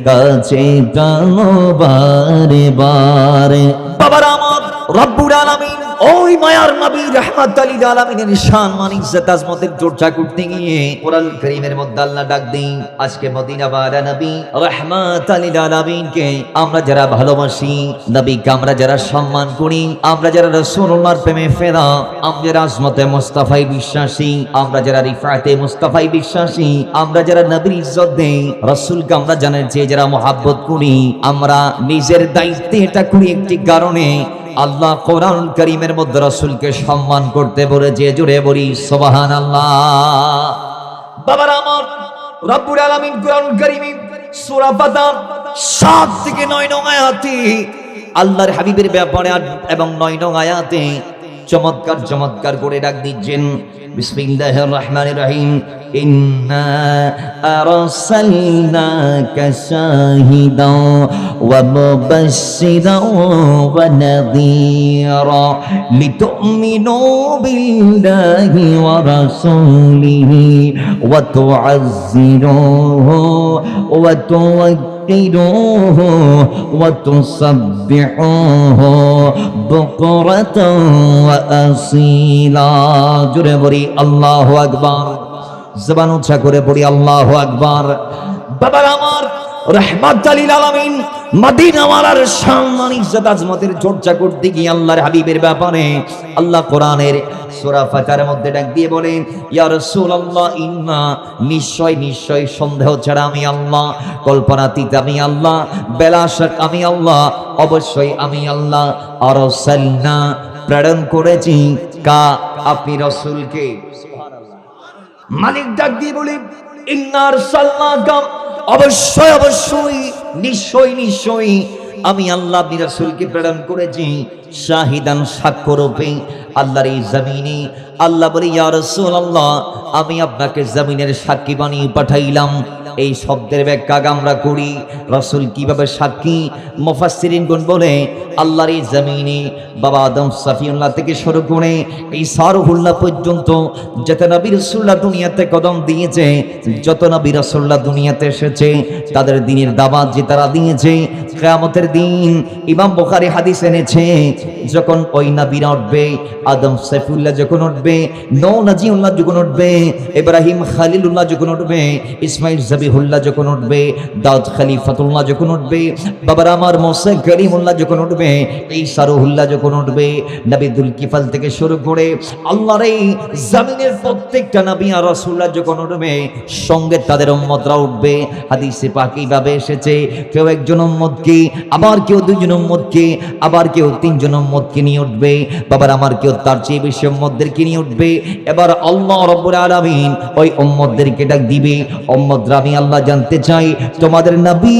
কাছে টানো বারে বারে বাবার আমার রব্বুল আলামিন ওই মায়ার নবী রাহমাতুল লিল আলামিনের শান মান ইজ্জত আজমতের চর্চা করতে গিয়ে কোরআন কারীমের মধ্যে আল্লাহ ডাক দেন আজকে মদিনা ওয়ালা নবী রাহমাতুল লিল আলামিনকে আমরা যারা ভালোবাসি নবীকে আমরা যারা সম্মান করি আমরা যারা রাসূলুল্লাহর প্রেমে ফেরা আমরা যারা আজমতে মুস্তাফাই বিশ্বাসী আমরা যারা রিফাতে মুস্তাফাই বিশ্বাসী আমরা যারা নবীর ইজ্জত দেই রাসূলকে আমরা জানেন যে যারা মহব্বত করি আমরা নিজের দায়িত্বে এটা করি একটি কারণে আল্লাহ কোরআন কারীমের মধ্যে রাসূলকে সম্মান করতে বলেছে জোরে বলি সুবহানাল্লাহ বাবার আমার রব্বুল আলামিন কোরআন কারীমে সূরা ফাতির 7 থেকে 9 নং আয়াতে আল্লাহর হাবিবের ব্যাপারে এবং 9 নং আয়াতে চমৎকার চমৎকার করে ডাক দিচ্ছেন বিসমিল্লাহির রহমানির রহিম ইন্না আরসালনাকা শাহিদাও ওয়া মুবাশশিরাও ওয়া নাযীরা লিতু'মিনু বিল্লাহি ওয়া রাসূলিহি ওয়া তু'আযজিরুহু ওয়া توقروه وتسبحوه بكرة وأصيلا জোরে বলি আল্লাহু আকবার জবান উচ্চা করে পড়ি আল্লাহু আকবার বাবার আমার রাহমাতুল লিল আলামিন মদিনা ওয়ালার শান মান ইজ্জত আজমতের চর্চা করতে গিয়ে আল্লাহর হাবিবের ব্যাপারে আল্লাহ কোরআনের সূরা ফাতিরের মধ্যে ডাক দিয়ে বলেন ইয়া রাসূলুল্লাহ ইন্না নিশ্চয় নিশ্চয় সন্দেহ ছাড়া আমি আল্লাহ কল্পনাতীত আমি আল্লাহ বেলাশক আমি আল্লাহ অবশ্যই আমি আল্লাহ আরসালনা প্রেরণ করেছি কা আপনি রাসূলকে সুবহানাল্লাহ মালিক ডাক দিয়ে বলেন ইন্না আরসালনাকা অবশ্যই অবশ্যই নিশ্চয় নিশ্চয় আমি আল্লাহ আপনি রাসূলকে প্রেরণ করেছি শাহিদান সাক্ষ্যরূপে আল্লাহর এই জমিনে আল্লাহ বলে ইয়া রাসূলুল্লাহ আমি আপনাকে জমিনের সাক্ষী বানিয়ে পাঠাইলাম এই শব্দের ব্যাখ্যা আমরা করি রাসূল কিভাবে সাক্ষী মুফাসসিরিনগণ বলে আল্লাহর এই জমিনে বাবা আদম সফিউল্লাহ থেকে শুরু করে ঈসা রূহুল্লাহ পর্যন্ত যত নবী রাসূলুল্লাহ দুনিয়াতে কদম দিয়েছে যত নবী রাসূলুল্লাহ দুনিয়াতে এসেছে তাদের দ্বীনের দাওয়াত যে তারা দিয়েছে কিয়ামতের দিন ইমাম বুখারী হাদিস এনেছে যখন ওই নবীরা উঠবে আদম সফিউল্লাহ যখন উঠবে নূহ নাজিউল্লাহ যখন উঠবে ইব্রাহিম খলিলুল্লাহ যখন উঠবে ইসমাঈল জবিহুল্লাহ যখন উঠবে দাউদ খলিফাতুল্লাহ যখন উঠবে বাবার আমার মুসা করিমুল্লাহ যখন উঠবে ঈসা রূহুল্লাহ যখন উঠবে নবী দুলকিফল থেকে শুরু করে আল্লাহর এই জমিনের প্রত্যেকটা নবী আর রাসূলুল্লাহ যখন উঠবে সঙ্গে তাদের উম্মতরা উঠবে হাদিসে পাকে এইভাবে এসেছে কেউ একজন উম্মতকে আবার কেউ দুইজন উম্মতকে আবার কেউ তিনজন উম্মতকে নিয়ে উঠবে বাবার আমার কেউ তার চেয়ে বেশি উম্মতদেরকে নিয়ে উঠবে এবার আল্লাহ রাব্বুল আলামিন ওই উম্মতদেরকে ডাক দিবে উম্মতরা আমি আল্লাহ জানতে চাই তোমাদের নবী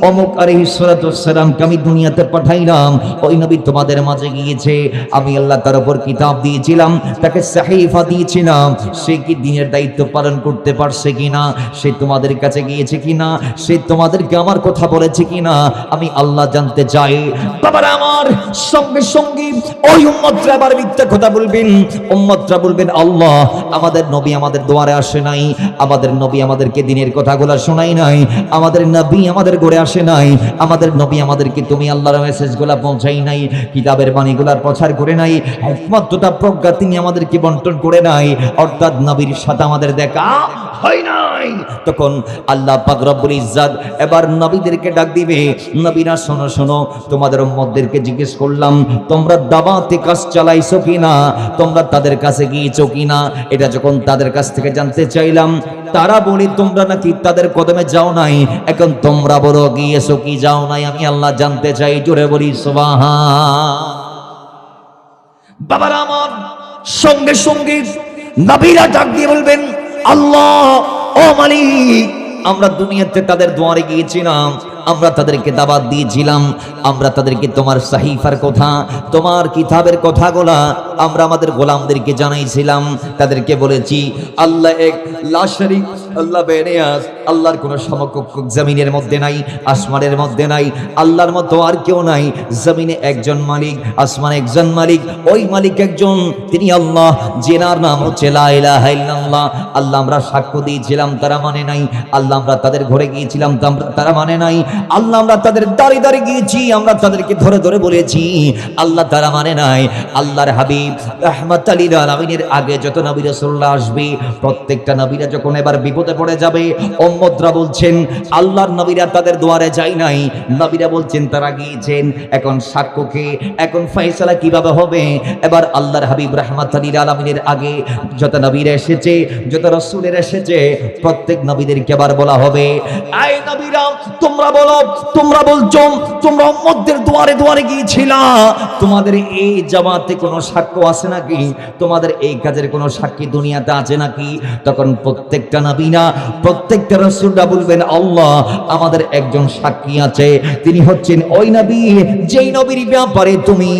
অমুক আলাইহিস সালাতু ওয়াস সালামকে আমি দুনিয়াতে পাঠাইলাম, ওই নবী তোমাদের মাঝে গিয়েছে, আমি আল্লাহ তার উপর কিতাব দিয়েছিলাম, তাকে সাহিফা দিয়েছিলাম, সে কি দিনের দায়িত্ব পালন করতে পারছে কিনা, সে তোমাদের কাছে গিয়েছে কিনা, সে তোমাদেরকে আমার কথা বলেছে কিনা, আমি আল্লাহ জানতে চাই। বাবারা আমার, সঙ্গে সঙ্গে ওই উম্মতরা আবার মিথ্যা কথা বলবেন। উম্মতরা বলবেন আল্লাহ আমাদের নবী আমাদের দুয়ারে আসে নাই, আমাদের নবী আমাদেরকে দিনের কথাগুলো শোনাই নাই, আমাদের নবী আমাদের ঘরে আসে নাই, আমাদের নবী আমাদেরকে তুমি আল্লাহর মেসেজগুলো পৌঁছাই নাই, কিতাবের বাণীগুলোর প্রচার করে নাই, হিকমত তথা প্রজ্ঞা তিনি আমাদেরকে বন্টন করে নাই, অর্থাৎ নবীর সাথে আমাদের দেখা হয় নাই। তখন আল্লাহ পাক রব্বুল ইজ্জত এবার নবীদেরকে ডাক দিবে, নবীরা শোনো শোনো, তোমাদের উম্মতদেরকে জিজ্ঞেস করলাম তোমরা দাওয়াতে কাজ চালাইছো কিনা, তোমরা তাদের কাছে গিয়েছো কিনা। এটা যখন তাদের কাছ থেকে জানতে চাইলাম, তারা বলে তোমরা নাকি তাদের কদমে যাও নাই, এখন তোমরা বলো গিয়েছো কি যাও নাই, আমি আল্লাহ জানতে চাই। জোরে বলি সুবহান। বাবারা আমার, সঙ্গে সঙ্গে নবীরা ডাক দিয়ে বলবেন আল্লাহ ও মালিক, আমরা দুনিয়াতে তাদের দুয়ারে গিয়েছিলাম, আমরা তাদেরকে দাওয়াত দিয়েছিলাম, আমরা তাদেরকে তোমার সাহিফার কথা, তোমার কিতাবের কথাগুলা আমরা আমাদের গোলামদেরকে জানাইছিলাম, তাদেরকে বলেছি আল্লাহ এক, লা শারীক, আল্লাহ বেনিয়াজ, আল্লাহর কোনো সমকক্ষ জমিনের মধ্যে নাই, আসমানের মধ্যে নাই, আল্লাহর মতো আর কেউ নাই। জমিনে একজন মালিক, আসমানে একজন মালিক, ওই মালিক একজন, তিনি আল্লাহ, যেনার নাম হচ্ছে লা ইলাহা ইল্লাল্লাহ। আল্লাহ আমরা সাক্ষ্য দিয়েছিলাম, তারা মানে নাই। আল্লাহ আমরা তাদের ঘরে গিয়েছিলাম, তারা মানে নাই। আল্লাহ আমরা তাদের দাঁড়িয়ে দাঁড়িয়ে গিয়েছি, আমরা তাদেরকে ধরে ধরে বলেছি, আল্লাহ তারা মানে নাই। আল্লাহর হাবিব রাহমাতাল লিল আলামিনের আগে যত নবী রাসূলুল্লাহ আসবে, প্রত্যেকটা নবীরা যখন এবার বিপদে পড়ে যাবে, উম্মতরা বলছেন আল্লাহর নবীরা তাদের দুয়ারে যায় নাই, নবীরা বলছেন তারা গিয়েছেন। এখন সাক্ষ্যকে, এখন ফয়সালা কিভাবে হবে? এবার আল্লাহর হাবিব রাহমাতাল লিল আলামিনের আগে যত নবীরা এসেছে, যত রাসূলেরা এসেছে, প্রত্যেক নবীদেরকে আবার বলা হবে, এই নবীরা তোমরা বলো, তোমরা বলছো তোমরা উম্মতদের দুয়ারে দুয়ারে গিয়েছিলা, তোমাদের এই জামাতে কোনো সাক্ষ্য আছে নাকি? তোমাদের এই কাজের কোনো সাক্ষী দুনিয়াতে আছে নাকি? তখন প্রত্যেকটা নবীরা, প্রত্যেকটা রাসূলরা বলবেন আল্লাহ আমাদের একজন সাক্ষী আছে, তিনি হচ্ছেন ওই নবী যেই নবীর ব্যাপারে তুমি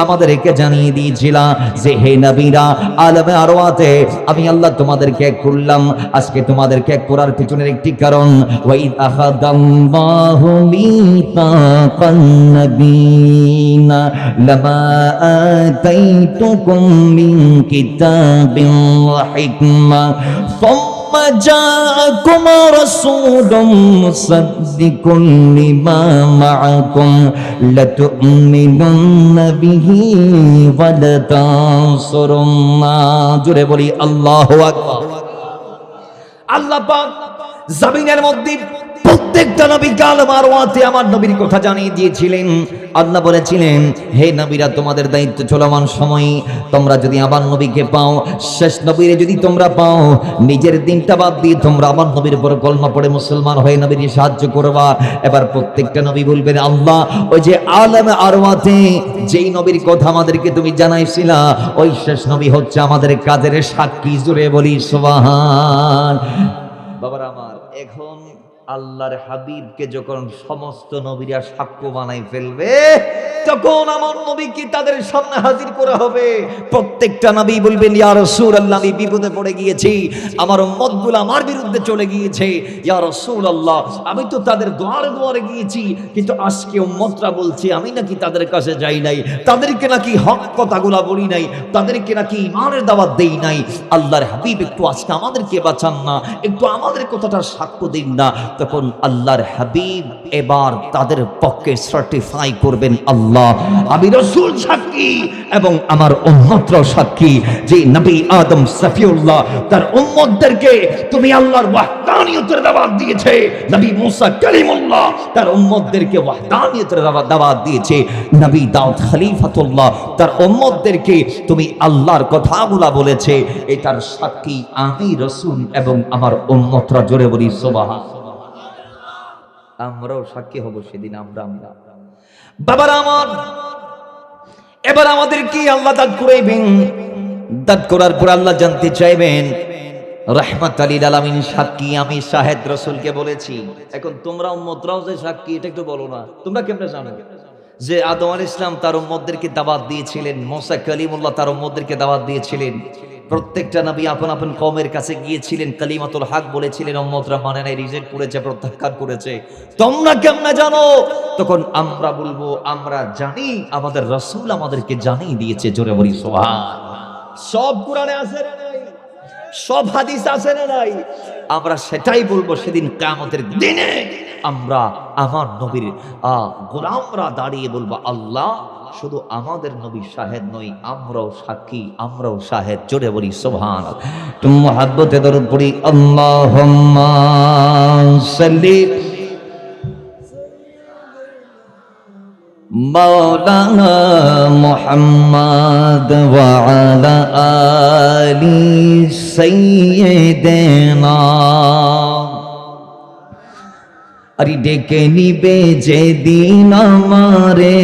আমাদেরকে জানিয়ে দিয়েছিলা যে হে নবীরা আলমে আরওয়াতে আমি আল্লাহ তোমাদেরকে এক করলাম। আজকে তোমাদেরকে এক করার পিছনের একটি কারণ, ওয়াইদ আখাদাল্লাহু মিতাকান নাবিয়িনা লামা আতাইতুকুম মিন কিতাবিন ওয়া হিকমা সুম্মা জাআকুম রাসূলুম মুসাদ্দিকুন লিমা মাআকুম লাতু'মিনুন্না বিহি ওয়া লাতানসুরুন্না। জোরে বলি আল্লাহু আকবার। আল্লাহ পাক জমিনের মধ্যে প্রত্যেকটা নবী কালমা আরওয়াতে আমার নবীর কথা জানিয়ে দিয়েছিলেন। আল্লাহ বলেছিলেন হে নবীরা তোমাদের দায়িত্ব চলমান সময়ে তোমরা যদি আমার নবীকে পাও, শেষ নবীরে যদি তোমরা পাও, নিজের দিনটা বাদ দিয়ে তোমরা আমার নবীর উপর কলমা পড়ে মুসলমান হয়ে নবীর সাহায্য করবা। এবার প্রত্যেকটা নবী বলবেন আল্লাহ ওই যে আলমে আরওয়াতে যেই নবীর কথা আমাদেরকে তুমি জানাইছিলা, ওই শেষ নবী হচ্ছে আমাদের কাদের সাক্ষী। জোরে বলি সুবহান। বাবারা আমার, এখন আল্লাহর হাবিবকে যখন সমস্ত নবীরা সাক্ষ্য বানাই ফেলবে, তখন আমার নবীকে তাদের সামনে হাজির করা হবে। প্রত্যেকটা নবী বলবেন ইয়া রাসূলুল্লাহ আমি বিপদে পড়ে গিয়েছি, আমার উম্মতগুলো আমার বিরুদ্ধে চলে গিয়েছে, ইয়া রাসূলুল্লাহ আমি তো তাদের দুয়ারে দুয়ারে গিয়েছি, কিন্তু আজকে উম্মতরা বলছে আমি নাকি তাদের কাছে যাই নাই, তাদেরকে নাকি হক কথাগুলো বলি নাই, তাদেরকে নাকি ঈমানের দাওয়াত দেই নাই। আল্লাহর হাবিব একটু আজকে আমাদেরকে বাঁচান না, একটু আমাদের কথাটা সাক্ষ্য দিন না। তখন আল্লাহর হাবিব এবার তাদের পক্ষে সার্টিফাই করবেন আল্লাহ আমি রাসূল সাক্ষী এবং আমার উম্মতরাও সাক্ষী যে নবী আদম সফিউল্লাহ তার উম্মতদেরকে তুমি আল্লাহর ওয়াহদানিয়তের দাওয়াত দিয়েছে, নবী মুসা কালিমুল্লাহ তার উম্মতদেরকে ওয়াহদানিয়তের দাওয়াত দিয়েছে, নবী দাউদ খলিফাতুল্লাহ তার উম্মতদেরকে তুমি আল্লাহর কথাগুলো বলেছে, এটার সাক্ষী আমি রাসূল এবং আমার উম্মতরা। জোরে বলি সুবহান। আমরাও সাক্ষী হব সেদিন। আমরা বাবারা আমার, এবার আমাদের কি আল্লাহ দাঁত করাইবেন, দাঁত করার পর আল্লাহ জানতে চাইবেন রাহমাতাল লিল আলামিন সাক্ষী, আমি শাহেদ রাসূলকে বলেছি। এখন তোমরা উম্মতরাও যে সাক্ষী, এটা একটু বলো না। তোমরা কেমনে জানো যে আদম আলাইহিস সালাম তার উম্মতদেরকে দাওয়াত দিয়েছিলেন, মুসা কালিমুল্লাহ তার উম্মতদেরকে দাওয়াত দিয়েছিলেন, প্রত্যেকটা নবী আপন আপন কওমের কাছে গিয়েছিলেন, কালিমাতুল হক বলেছিলেন, উম্মতরা মানে নাই, রিজেক্ট করেছে, প্রত্যাখ্যান করেছে। তোমরা কেমনে জানো? তখন আমরা বলবো আমরা জানি, আমাদের রাসূল আমাদেরকে জানিয়ে দিয়েছে। জোরে বলি সুবহানাল্লাহ। সব কোরআনে আছে না নাই? সব হাদিস আছে না নাই? আমরা সেটাই বলবো সেদিন কিয়ামতের দিনে। আমরা আমার নবীর গোলামরা দাঁড়িয়ে বলবো, আল্লাহ শুধু আমাদের নবী শাহেদ নই, আমরাও সাক্ষী, আমরাও শাহেদ। জোরে বলি সুবহানাল্লাহ। তুমি মুহাব্বতে দরুদ পড়ি, আল্লাহুম্মা সাল্লি মাওলানা মুহাম্মদ ওয়া আলা আলি সাইয়্যিদিনা। আরে ডেকে নিবে যে দিন আমারে,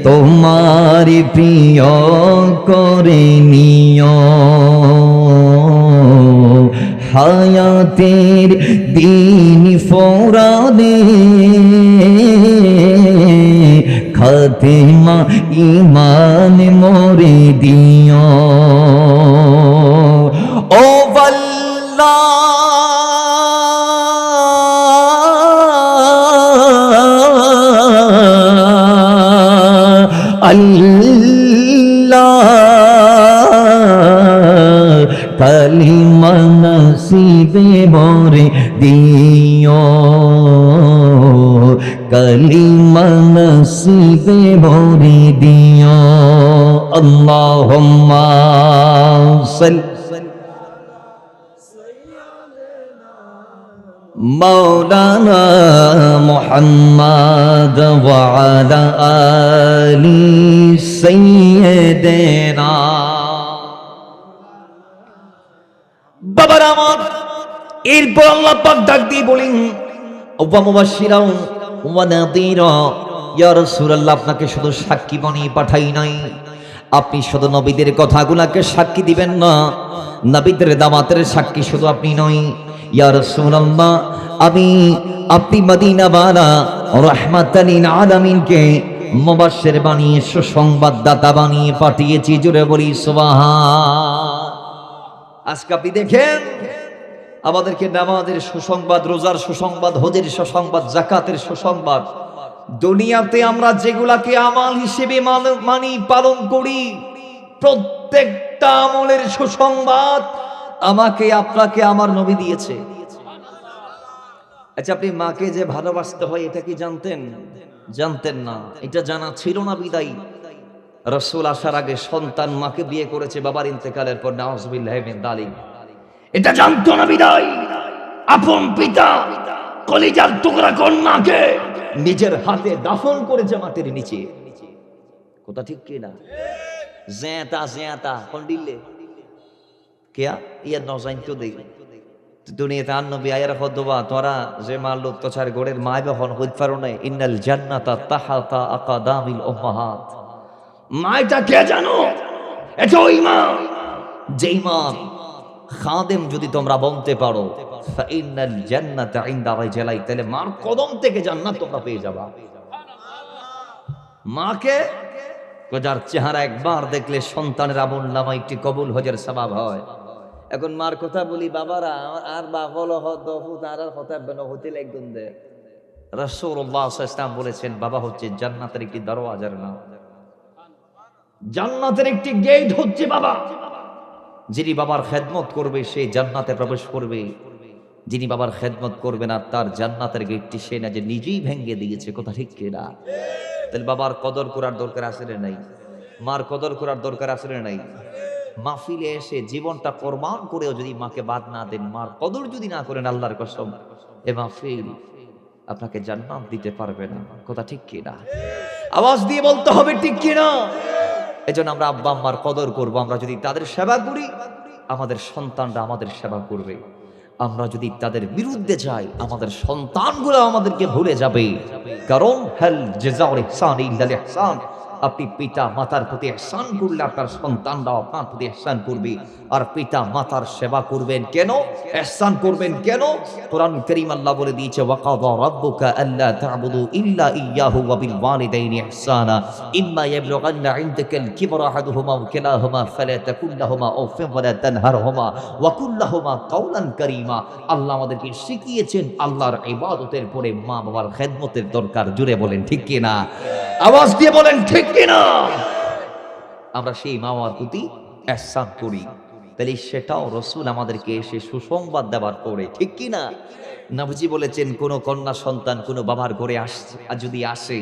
তোমার প্রিয় করে নিও, হায়াতের দিন ফোরানে খাতেমা ইমান মোরে দিও। ও আল্লাহ আল্লাহ কালিমা নসিবে মোরে দিও, কালিমা নসিবে মোরে দিও। আল্লাহুম্মা সাল্লি মাওলানা মুহাম্মদ ওয়া আলা আলি সাইয়্যিদিনা। বাবার আমার, এরপর আল্লাহ পাক ডাক দিয়ে বলেন, ওয়া মুবাশশিরাও ওয়া নাযীরা, ইয়া রাসূলুল্লাহ আপনাকে শুধু সাক্ষী বানিয়ে পাঠাই নাই, আপনি শুধু নবীদের কথাগুলোকে সাক্ষী দিবেন না, নবীদের দাওয়াতের সাক্ষী শুধু আপনি নই। ইয়া রাসূলুল্লাহ আপনি মদিনাওয়ালা রাহমাতাল লিল আলামিনকে মুবাশশির বানিয়ে সুসংবাদদাতা বানিয়ে পাঠিয়েছি। জোরে বলি সুবহান। আজকে আপনি দেখেন আমাদেরকে নামাজের সুসংবাদ, রোজার সুসংবাদ, হজের সুসংবাদ, যাকাতের সুসংবাদ, দুনিয়াতে আমরা যেগুলাকে আমল হিসেবে মানি পালন করি, প্রত্যেকটা আমলের সুসংবাদ আমাকে আপনাকে আমার নবী দিয়েছে। আচ্ছা, আপনি মাকে যে ভালোবাসতে হয় এটা কি জানতেন? জানতেন না। এটা জানা ছিল না বিদায়ী রাসূল আসার আগে সন্তান মাকে বিয়ে করেছে বাবার ইন্তেকালের পর, নাউযুবিল্লাহি মিন যালিক। এটা জানতো না বিদায়ী আপন পিতা কলিজার টুকরা কন্যাকে নিজের হাতে দাফন করেছে মাটির নিচে। কথা ঠিক কি না? জেতা জেতা কোন দিলে কেয়া ইয়া নজাইতো দেই দুনিয়াতে নবী আয়ার হদবা তোরা যে মারলো তোছার গোড়ের মায় বহন হইতে পারো না। ইন্নাল জান্নাতা তাহাতা আকাদামিল উম্মাহাত। মায়টা কে জানো? এটা ওই মা যেই মা খাদেম যদি তোমরা বলতে পারো ফাইনাল জান্নাতা ইনদা রাজলাই, তাহলে মার কদম থেকে জান্নাত তোমরা পেয়ে যাবা। মাকে যার চেহারা একবার দেখলে সন্তানের আমল নামা একটি কবুল হজের সওয়াব হয়। এখন মার কথা বলি বাবারা, আর বাবল হদফুত আর কথা বেনো হতে একদম দে। রাসূলুল্লাহ সাল্লাল্লাহু আলাইহি ওয়াসাল্লাম বলেছেন বাবা হচ্ছে জান্নাতের একটি দরওয়াজার নাম, জান্নাতের একটি গেট হচ্ছে বাবা। যিনি বাবার খেদমত করবে সে জান্নাতে প্রবেশ করবে, যিনি বাবার খেদমত করবে না তার জান্নাতের গেটটি সে না যে নিজেই ভেঙে দিয়েছে। কথা ঠিক কি না? তাহলে বাবার কদর করার দরকার আছে না নাই? মার কদর করার দরকার আছে না নাই? মাহফিলে এসে জীবনটা কোরবান করেও যদি মাকে বাদ না দেন, মার কদর যদি না করেন, আল্লাহর কসম এ মাহফিল আপনাকে জান্নাত দিতে পারবে না। কথা ঠিক কি না? আওয়াজ দিয়ে বলতে হবে ঠিক কি না? এজন্য আমরা আব্বা আম্মার কদর করব। আমরা যদি তাদের সেবা করি, আমাদের সন্তানরা আমাদের সেবা করবে। আমরা যদি তাদের বিরুদ্ধে যাই, আমাদের সন্তানগুলো আমাদেরকে ভুলে যাবে। কারণ হাল জাযাউল ইহসান ইল্লাল ইহসান, আপনি পিতা মাতার প্রতি ইহসান করলে আপনার সন্তানরাও আপনার প্রতি ইহসান করবে। আর পিতা মাতার সেবা করবেন কেন, ইহসান করবেন কেন? কোরআন কারীম আল্লাহ বলে দিয়েছে, ওয়াকাদা রাব্বুকা আল্লা তা'বুদু ইল্লা ইয়্যাহু ওয়া বিল ওয়ালিদাইনি ইহসানা ইম্মা ইয়াবলুগান্না ইনদাকাল কিবরা আহাদুহুমা আও কিলাহুমা ফালা তাকুল লাহুমা উফিন ওয়া লা তানহারহুমা ওয়া কুল লাহুমা কাওলান কারীমা। আল্লাহ আমাদেরকে শিখিয়েছেন আল্লাহর ইবাদতের পরে মা বাবার খেদমতের দরকার। জুড়ে বলেন ঠিক কি না? আওয়াজ দিয়ে বলেন ঠিক কি না? আমরা সেই মা বাবার প্রতি ইহসান করি, তাহলে সেটাও রাসূল আমাদেরকে এসে সুসংবাদ দেওয়ার পরে, ঠিক কি না? নবীজি বলেছেন, কোন কন্যা সন্তান কোন বাবার ঘরে আসছে আর যদি আসে,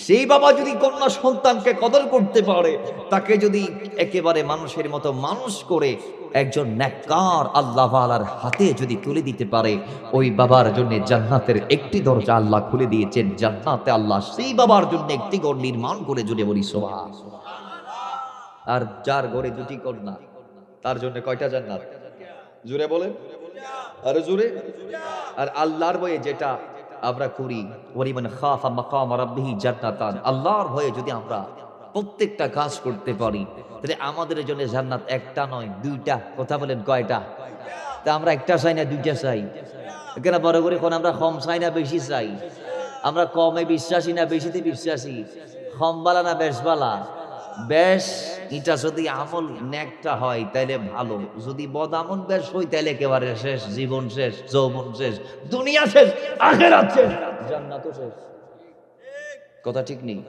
সেই বাবা যদি কন্যা সন্তানকে কদর করতে পারে, তাকে যদি একেবারে মানুষের মতো মানুষ করে একজন নেককার আল্লাহ ওয়ালার হাতে যদি তুলে দিতে পারে, ওই বাবার জন্য জান্নাতের একটি দরজা আল্লাহ খুলে দিয়েছেন। জান্নাতে আল্লাহ সেই বাবার জন্য একটি ঘর নির্মাণ করে, জুড়ে বলি সুবহানাল্লাহ। আর যার ঘরে দুটি কন্যা, তার জন্য কয়টা জান্নাত? জুড়ে বলেন, আরে জুড়ে। আর আল্লাহর ভয়ে যেটা আমরা করি, ওয়ালিমান খাফা মাকাম রাব্বিহি জান্নাতান, আল্লাহর ভয়ে যদি আমরা প্রত্যেকটা কাজ করতে পারি, তাহলে আমাদের জন্য জান্নাত একটা নয় দুইটা। কথা বলেন কয়টা? তা আমরা একটা চাই না দুইটা চাই? এখানে বড় করে কোন আমরা কম চাই না বেশি চাই? আমরা কমে বিশ্বাসী না বেশিতে বিশ্বাসী? কমবালা না বেশবালা? বেশ এটা যদি আমল নেকটা হয় তাইলে ভালো, যদি বদ আমল বেশ হয় তাইলে একেবারে শেষ, জীবন শেষ, যৌবন শেষ, দুনিয়া শেষ, আখিরাত শেষ, জান্নাতও শেষ। কথা ঠিক নেই?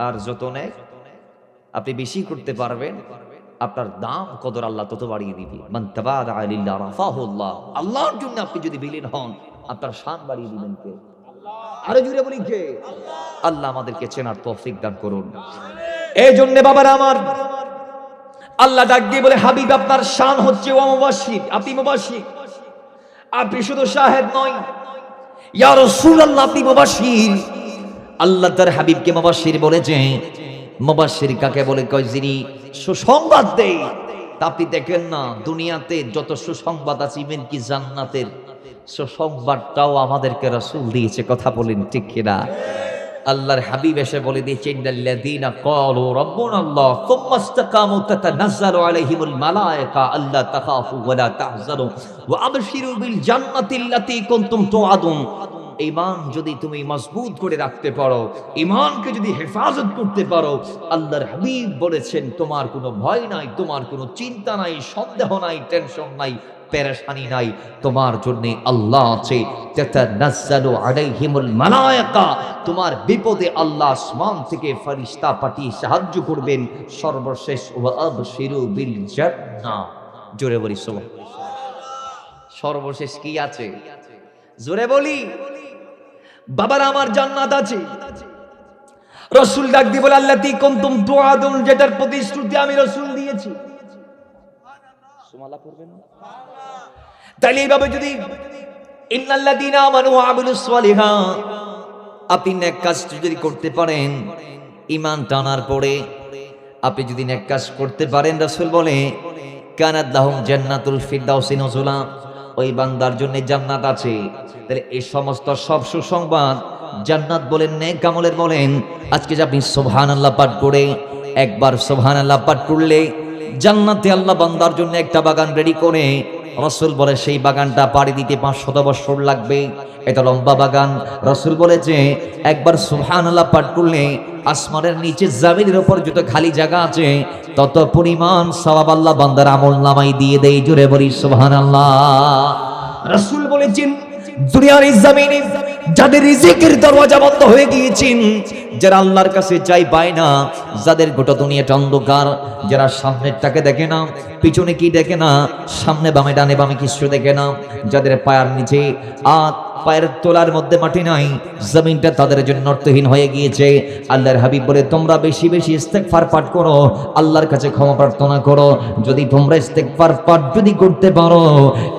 আর যত নেক আপনি বেশি করতে পারবেন, আপনার দাম কদর আল্লাহ তত বাড়িয়ে দিবে। মান তাবাদা লিল্লাহ রাফাহুল্লাহ, আল্লাহর জন্য আপনি যদি বিলীন হন, আপনার শান বাড়িয়ে দিবেন কে? আরো জুড়ে বলি কে? আল্লাহ আমাদেরকে চেনার তৌফিক দান করুন। এই জন্য বাবারা আমার, আল্লাহ ডাক দিয়ে বলে, হাবিব আপনার শান হচ্ছে ওয়া মুবাশশির, আপনি মুবাশশির, আপনি শুধু শাহেদ নয়, ইয়া রাসূলুল্লাহ আপনি মুবাশশির। আল্লাহ তার হাবিবকে মুবাশশির বলেছে। মুবাশশির কাকে বলে? কয় যিনি সুসংবাদ দেয়। তা আপনি দেখেন না, দুনিয়াতে যত সুসংবাদ আছে, ইভেন কি জান্নাতের সুসংবাদটাও আমাদেরকে রাসূল দিয়েছে। কথা বলেন ঠিক কিনা? আল্লাহর হাবিব এসে বলে দিয়েছে, ইন্নাল্লাযীনা ক্বালু রাব্বুনাল্লাহ সুম্মা ইসতাকামু তাতানাজ্জালু আলাইহিমুল মালায়েকা আল্লা তাখাফু ওয়া লা তাহজানু ওয়া আবশিরু বিল জান্নাতিল্লাতী কুনতুম তুআদুন। ঈমান যদি তুমি মজবুত করে রাখতে পারো, ঈমানকে যদি হেফাজত করতে পারো, আল্লাহর হাবিব বলেছেন তোমার কোনো ভয় নাই, তোমার কোনো চিন্তা নাই, সন্দেহ নাই, টেনশন নাই, পেরেশানি নাই, তোমার জন্য আল্লাহ আছে। তাতানাজ্জালু আলাইহিমুল মালায়েকা, তোমার বিপদে আল্লাহ আসমান থেকে ফেরেশতা পাঠিয়ে সাহায্য করবেন। সর্বশেষ ওয়া আবশিরু বিল জান্নাহ, জোরে বলি সুবহানাল্লাহ। সর্বশেষ কি আছে? জোরে বলি বাবার, আমার জান্নাত আছে। রাসূল ডাক দিয়ে বলে, আল্লাতী কুনতুম তুআদুন, যেটার প্রতিশ্রুতি আমি রাসূল দিয়েছি। সুবহানাল্লাহ করবেন না? তাইলে এইভাবে যদি ইন্নাল্লাযীনা আমানু ওয়া আমিলুস সালিহাত, আপনি নেক কাজ যদি করতে পারেন, ঈমান টানার পরে আপনি যদি নেক কাজ করতে পারেন, রাসূল বলে কানাত লাহুম জান্নাতুল ফিরদাউসি নুজুলা, ওই বান্দার জন্য জান্নাত আছে। তাহলে এই সমস্ত সব সুসংবাদ, জান্নাত বলেন, নেক আমলের বলেন, আজকে যে আপনি সুবহানাল্লাহ পাঠ করে, একবার সুবহানাল্লাহ পাঠ করলে জান্নাতে আল্লাহ বান্দার জন্য একটা বাগান রেডি করে। রাসূল বলে সেই বাগানটা পাড়ি দিতে 500 বছর লাগবে, এটা লম্বা বাগান। রাসূল বলেছে একবার সুবহানাল্লাহ পাঠ করলে আসমানের নিচে জমিনের উপর যত খালি জায়গা আছে, তত পরিমাণ সওয়াব আল্লাহ বান্দার আমলনামায় দিয়ে দেয়। জোরে বলি সুবহানাল্লাহ। রাসূল বলেছেন দুনিয়ার এই জমিনে যাদের রিজিকের দরওয়াজা বন্ধ হয়ে গিয়েছেন, যারা আল্লাহর কাছে চাই পায় না, যাদের গোটা দুনিয়াটা অন্ধকার, যারা সামনেরটাকে দেখে না, পিছনে কি দেখে না, সামনে বামে ডানে বামে কিছু দেখে না, যাদের পায়ের নিচে পায়ের তোলার মধ্যে মাটি নাই, জমিনটা তাদের জন্য অর্থহীন হয়ে গিয়েছে, আল্লাহর হাবিব বলে তোমরা বেশি বেশি ইস্তেগফার পাঠ করো, আল্লাহর কাছে ক্ষমা প্রার্থনা করো। যদি তোমরা ইস্তেগফার পাঠ যদি করতে পারো,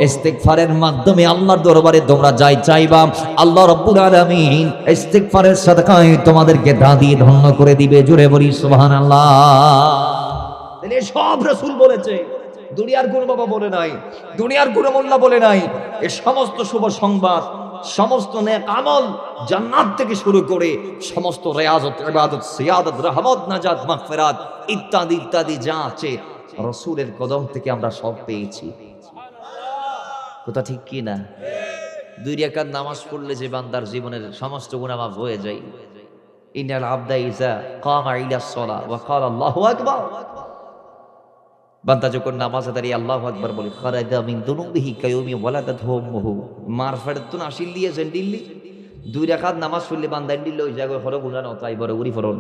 ইস্তেগফারের মাধ্যমে আল্লাহর দরবারে তোমরা যাই চাইবা, আল্লাহ রাব্বুল আলামিন ইস্তেগফারের সাদকায় তোমাদেরকে দা দিয়ে ধন্য করে দিবে। জোরে বলি সুবহানাল্লাহ। তাহলে সব রাসূল বলেছে, দুনিয়ার কোনো বাবা বলে নাই, দুনিয়ার কোনো মোল্লা বলে নাই। এ সমস্ত শুভ সংবাদ, সমস্ত নেক আমল, জান্নাত থেকে শুরু করে সমস্ত রিয়াজত, ইবাদত, সিয়াদত, রহমত, নাজাত, মাগফিরাত ইত্যাদি ইত্যাদি যা আছে রাসূলের কদম থেকে আমরা সব পেয়েছি। কথা ঠিক কি না? 2 রাকাত নামাজ পড়লে যে বান্দার জীবনের সমস্ত গুনাহ মাফ হয়ে যায়। ইন্নাল আবদা ইযা কামা ইলাস সালাহ ওয়া ক্বালা আল্লাহু আকবার, বান্দা যখন নামাজে দাঁড়িয়ে আল্লাহু আকবার বলে, খারাজা মিন দুনুবিহি কায়ুমি ওয়ালাদাতহু উম্মুহু, মার ফেরতুন আসিল দিয়ে জেন্ডিল্লি 2 রাকাত নামাজ পড়লে বান্দা দিল ওই জায়গায় হলো গুনাহ নতাই বড় উরি ফরন।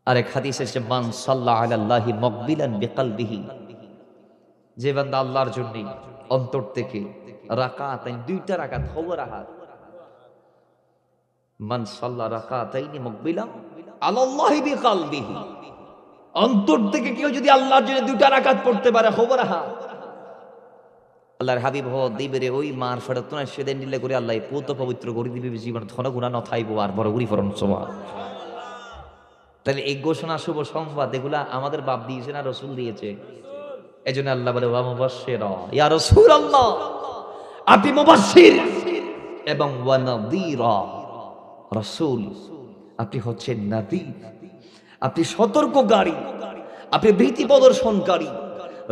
আরেক হাদিসে এসেছে, মান সাল্লা আলাল্লাহি মুকবিলান বিকলবিহি, যে বান্দা আল্লাহর জন্য অন্তর থেকে রাকাতাইন 2টা রাকাত হওয়ারাহাত, মান সাল্লা রাকাতাইনি মুকবিলান আলাল্লাহি বিকলবিহি, অন্তর থেকে কেউ যদি আল্লাহর জন্য 2টা রাকাত পড়তে পারে হওয়ারাহাত, আল্লাহর হাবিব হ দিবেরে ওই মার ফেরতুন সেদিন দিলে করে আল্লাহ পুত পবিত্র করে দিবে, জীবন ধন গুনাহ নথাইবো আর বড় উরি ফরন সুবহানাল্লাহ। তাহলে এই ঘোষণা শুভ সংবাদ এগুলা আমাদের বাপ দিয়েছে না রাসূল দিয়েছে? এজন্য আল্লাহ বলে ওয়া মুবাশশিরা, ইয়া রাসূলুল্লাহ আপনি মুবাশশির এবং ওয়া নাযীরা, রাসূল আপনি হচ্ছেন নাযীর, আপনি সতর্ককারী, আপনি ভীতি প্রদর্শনকারী।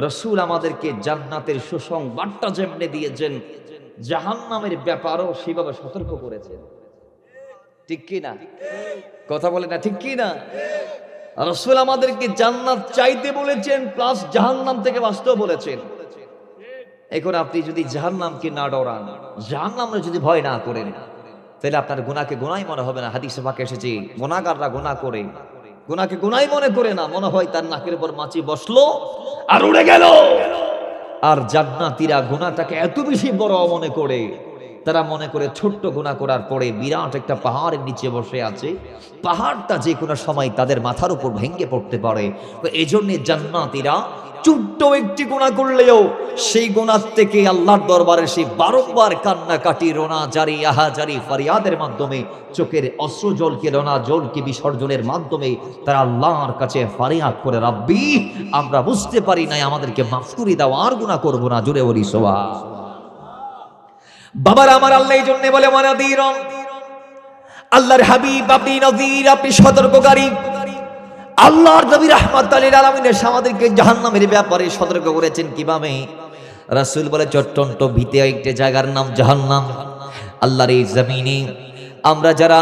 রাসূল আমাদেরকে জান্নাতের সুসংবাদটা যেমনে দিয়েছেন, জাহান্নামের ব্যাপারেও সেভাবে সতর্ক করেছেন। ঠিক কি না? কথা বলে না ঠিক কি না? রাসূল আমাদেরকে জান্নাত চাইতে বলেছেন, প্লাস জাহান্নাম থেকে বাঁচতেও বলেছেন। এখন আপনি যদি জাহান্নামকে না ডরান, জাহান্নামে যদি ভয় না করেন, তাহলে আপনার গুনাহকে গুনাহই মনে হবে না। হাদিসে পাকে এসেছে, গুনাহগাররা গুনাহ করে, গুনাহকে গুনাহই মনে করে না, মনে হয় তার নাকের উপর মাছি বসলো আর উড়ে গেল। আর জান্নাতীরা গুনাহটাকে এত বেশি বড় মনে করে, তারা মনে করে ছোট্ট গুনাহ করার পরে বিরাট একটা পাহাড়ের নিচে বসে আছে, পাহাড়টা যে কোনো সময় তাদের মাথার উপর ভেঙে পড়তে পারে। তো এই জন্য জান্নাতীরা ছোট্ট একটি গুনাহ করলেও সেই গুনাহ থেকে আল্লাহর দরবারে সেই বারংবার কান্নাকাটি, রোনা জারি, আহাজারি, ফরিয়াদের মাধ্যমে চোখের অশ্রু জলকে, রোনা জলকে বিসর্জনের মাধ্যমে তারা আল্লাহর কাছে ফরিয়াদ করে, রাব্বি আমরা বুঝতে পারি নাই, আমাদেরকে মাফ করে দাও, আর গুনাহ করব না। জোরে বলি সুবহানাল্লাহ। বাবার আমার আল্লাহ এই জন্য বলে ওয়ানাদিরন, আল্লাহর হাবিব আপনি নযীর, আপনি সতর্ককারী। আল্লাহর নবী রাহমাতুল লিল আলামিন আমাদেরকে জাহান্নামের ব্যাপারে সতর্ক করেছেন কিভাবে? রাসূল বলে চট্টন্ত ভিতে একটা জায়গার নাম জাহান্নাম। আল্লাহর এই জমিনে আমরা যারা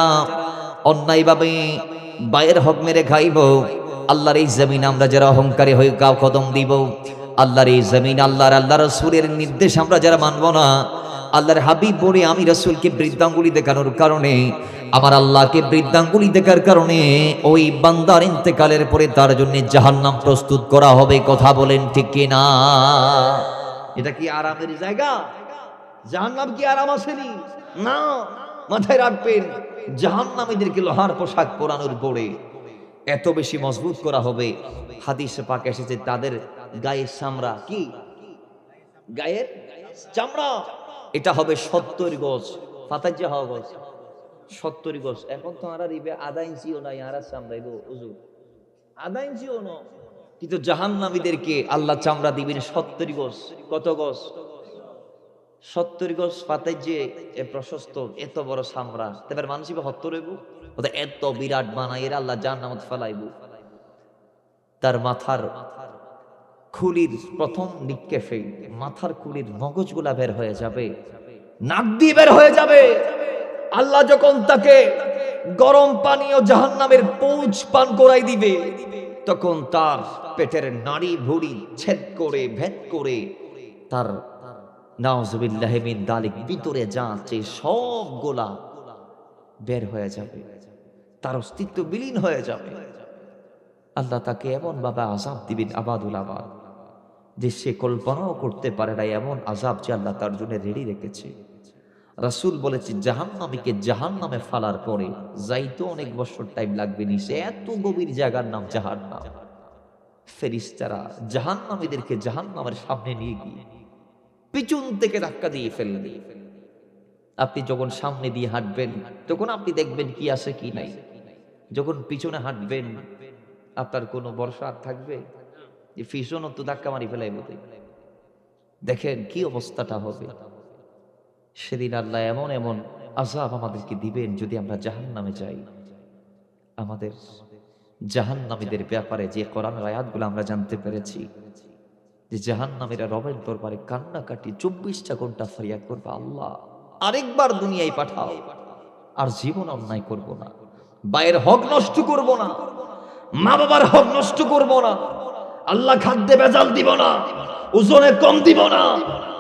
অন্যায়ভাবে বাইরের হক মেরে খাইব, আল্লাহর এই জমিনে আমরা যারা অহংকারী হয়ে গাও কদম দিব, আল্লাহর এই জমিন আল্লাহ রাসূলের নির্দেশ আমরা যারা মানব না, আল্লাহর হাবিব বলে আমি রাসূলকে বৃদ্ধাঙ্গুলি দেখানোর কারণে, আমার আল্লাহকে বৃদ্ধাঙ্গুলি দেখার কারণে ওই বান্দার ইন্তেকালের পরে তার জন্য জাহান্নাম প্রস্তুত করা হবে। কথা বলেন ঠিক কি না? এটা কি আরামের জায়গা? জাহান্নাম কি আরাম আসেনি? না, মাথায় রাখবেন, জাহান্নামীদেরকে লোহার পোশাক পরানোর পরে এত বেশি মজবুত করা হবে। হাদিসে পাক এসেছে তাদের গায়ের চামড়া, কি গায়ের চামড়া, এটা হবে 70 গজ। পাতার যে হওয়া গজ 70 গজ। এখন তো আর রিবে আধা ইঞ্চিও নাই, আর চামড়াইব হুজুর আধা ইঞ্চিও না, কিন্তু জাহান্নামীদেরকে আল্লাহ চামড়া দিবেন 70 গজ। কত গজ? 70 গজ। পাতার যে প্রশস্ত এত বড় চামড়া, তবে মানুষ হত্য রইব, এত বিরাট বানাই এর আল্লাহ জাহান্নামে ফেলাইব। তার মাথার খুলির প্রথম নিক্ষেপে মাথার খুলির মগজগুলা বের হয়ে যাবে, নাক দিয়ে বের হয়ে যাবে। আল্লাহ যখন তাকে গরম পানি ও জাহান্নামের পৌঁছ পান করাই দিবে, তখন তার পেটের নাড়ি ভুড়ি ছেদ করে ভেদ করে তার নাউজুবিল্লাহি মিন যালিক ভিতরে যা আছে সবগুলা বের হয়ে যাবে, তার অস্তিত্ব বিলীন হয়ে যাবে। আল্লাহ তাকে এমন ভাবে আযাব দিবেন, আবাদুল আবাদ, যে সে কল্পনাও করতে পারে না এমন আযাব যে আল্লাহ তার জন্য রেডি রেখেছে। রাসূল বলেছে জাহান্নামীকে জাহান্নামে ফালার পরে যাইতে অনেক বছর টাইম লাগবে নি, সে এত গভীর জায়গার নাম জাহান্নাম। ফেরেশতারা জাহান্নামীদেরকে জাহান্নামের সামনে নিয়ে গিয়ে পিছন থেকে ধাক্কা দিয়ে ফেলবে। আপনি যখন সামনে দিয়ে হাঁটবেন তখন আপনি দেখবেন কি আছে কি নাই, যখন পিছনে হাঁটবেন আপনার কোনো ভরসা থাকবে? যে ফিশনও তো ধাক্কা মারি ফেলাইব। দেখেন কি অবস্থাটা হবে সেদিন। আল্লাহ এমন এমন আযাব আমাদেরকে দিবেন যদি আমরা জাহান্নামে যাই। আমাদের জাহান্নামীদের ব্যাপারে যে কোরআনের আয়াতগুলো আমরা জানতে পেরেছি, যে জাহান্নামীরা রবের দরবারে কান্নাকাটি 24টা ঘন্টা ফরিয়াদ করবে, আল্লাহ আরেকবার দুনিয়ায় পাঠাও, আর জীবন অন্যায় করব না, ভাইয়ের হক নষ্ট করব না, মা বাবার হক নষ্ট করব না, আল্লাহ খাদ্যে ভেজাল দিব না, ওজনে কম দিব না,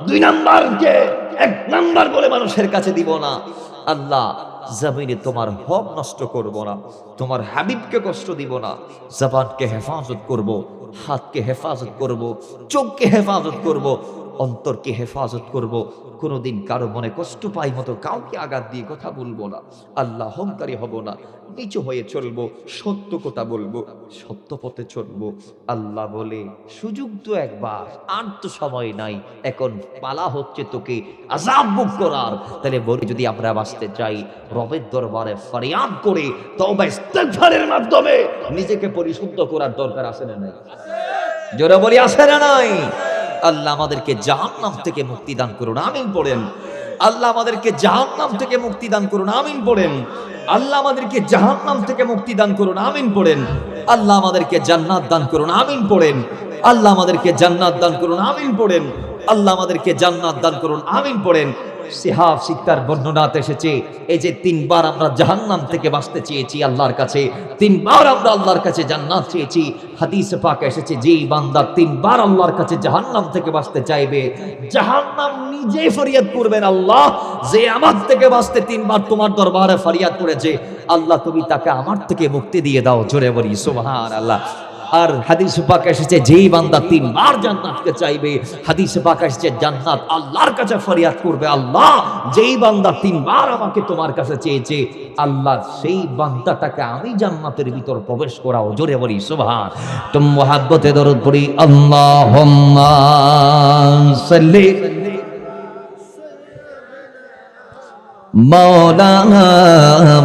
2 নাম্বারকে 1 নাম্বার বলে মানুষের কাছে দিব না। আল্লাহ জমিনে তোমার হক নষ্ট করব না, তোমার হাবিবকে কষ্ট দিব না, জবানকে হেফাজত করব, হাতকে হেফাজত করব, চোখকে হেফাজত করব, অন্তরকে হেফাজত করব। কোনোদিন কারো মনে কষ্ট পাই মতো কাউকে আঘাত দিয়ে কথা বলবো না। আল্লাহ অহংকারী হব না, নিচু হয়ে চলবো, সত্য কথা বলবো, সত্য পথে চলবো। আল্লাহ বলে সুযোগ তো একবার, আর তো সময় নাই, এখন পালা হচ্ছে তোকে আযাব ভোগ করার। তাহলে বলি যদি আমরা বাঁচতে চাই, রবের দরবারে ফরিয়াদ করে তওবা ইস্তেগফারের মাধ্যমে নিজেকে পরিশুদ্ধ করার দরকার আছে না নাই? জোরে বলি আছে না নাই? আল্লাহ আমাদেরকে জাহান্নাম থেকে মুক্তি দান করুন, আমিন পড়েন। আল্লাহ আমাদেরকে জাহান্নাম থেকে মুক্তি দান করুন, আমিন পড়েন। আল্লাহ আমাদেরকে জাহান্নাম থেকে মুক্তি দান করুন, আমিন পড়েন। আল্লাহ আমাদেরকে জান্নাত দান করুন, আমিন পড়েন। আল্লাহ আমাদেরকে জান্নাত দান করুন, আমিন পড়েন। আল্লাহ আমাদেরকে জান্নাত দান করুন, আমিন পড়েন। সিহাব সিক্তার বর্ণনাতে এসেছে, এই যে 3 বার আমরা জাহান্নাম থেকে বাঁচতে চেয়েছি আল্লাহর কাছে, 3 বার আমরা আল্লাহর কাছে জান্নাত চেয়েছি। হাদিসে পাকে এসেছে, যেই বান্দা 3 বার আল্লাহর কাছে জাহান্নাম থেকে বাঁচতে চাইবে, জাহান্নাম নিজেই ফরিয়াদ করবেন, আল্লাহ যে আমার থেকে বাঁচতে 3 বার তোমার দরবারে ফরিয়াদ করেছে, আল্লাহ তুমি তাকে আমার থেকে মুক্তি দিয়ে দাও। জোরে বলি সুবহানাল্লাহ। আর হাদিসে পাক এসেছে, যেই বান্দা 3 বার জান্নাতকে চাইবে, হাদিসে পাক এসেছে জান্নাত আল্লাহর কাছে ফরিয়াদ করবে, আল্লাহ যেই বান্দা 3 বার আমাকে তোমার কাছে চেয়েছে, আল্লাহ সেই বান্দাটাকে আমি জান্নাতের ভিতর প্রবেশ করাও। জোরে বলি সুবহান। তো মুহাব্বতে দরুদ পড়ি, আল্লাহুম্মা সাল্লি मौलाना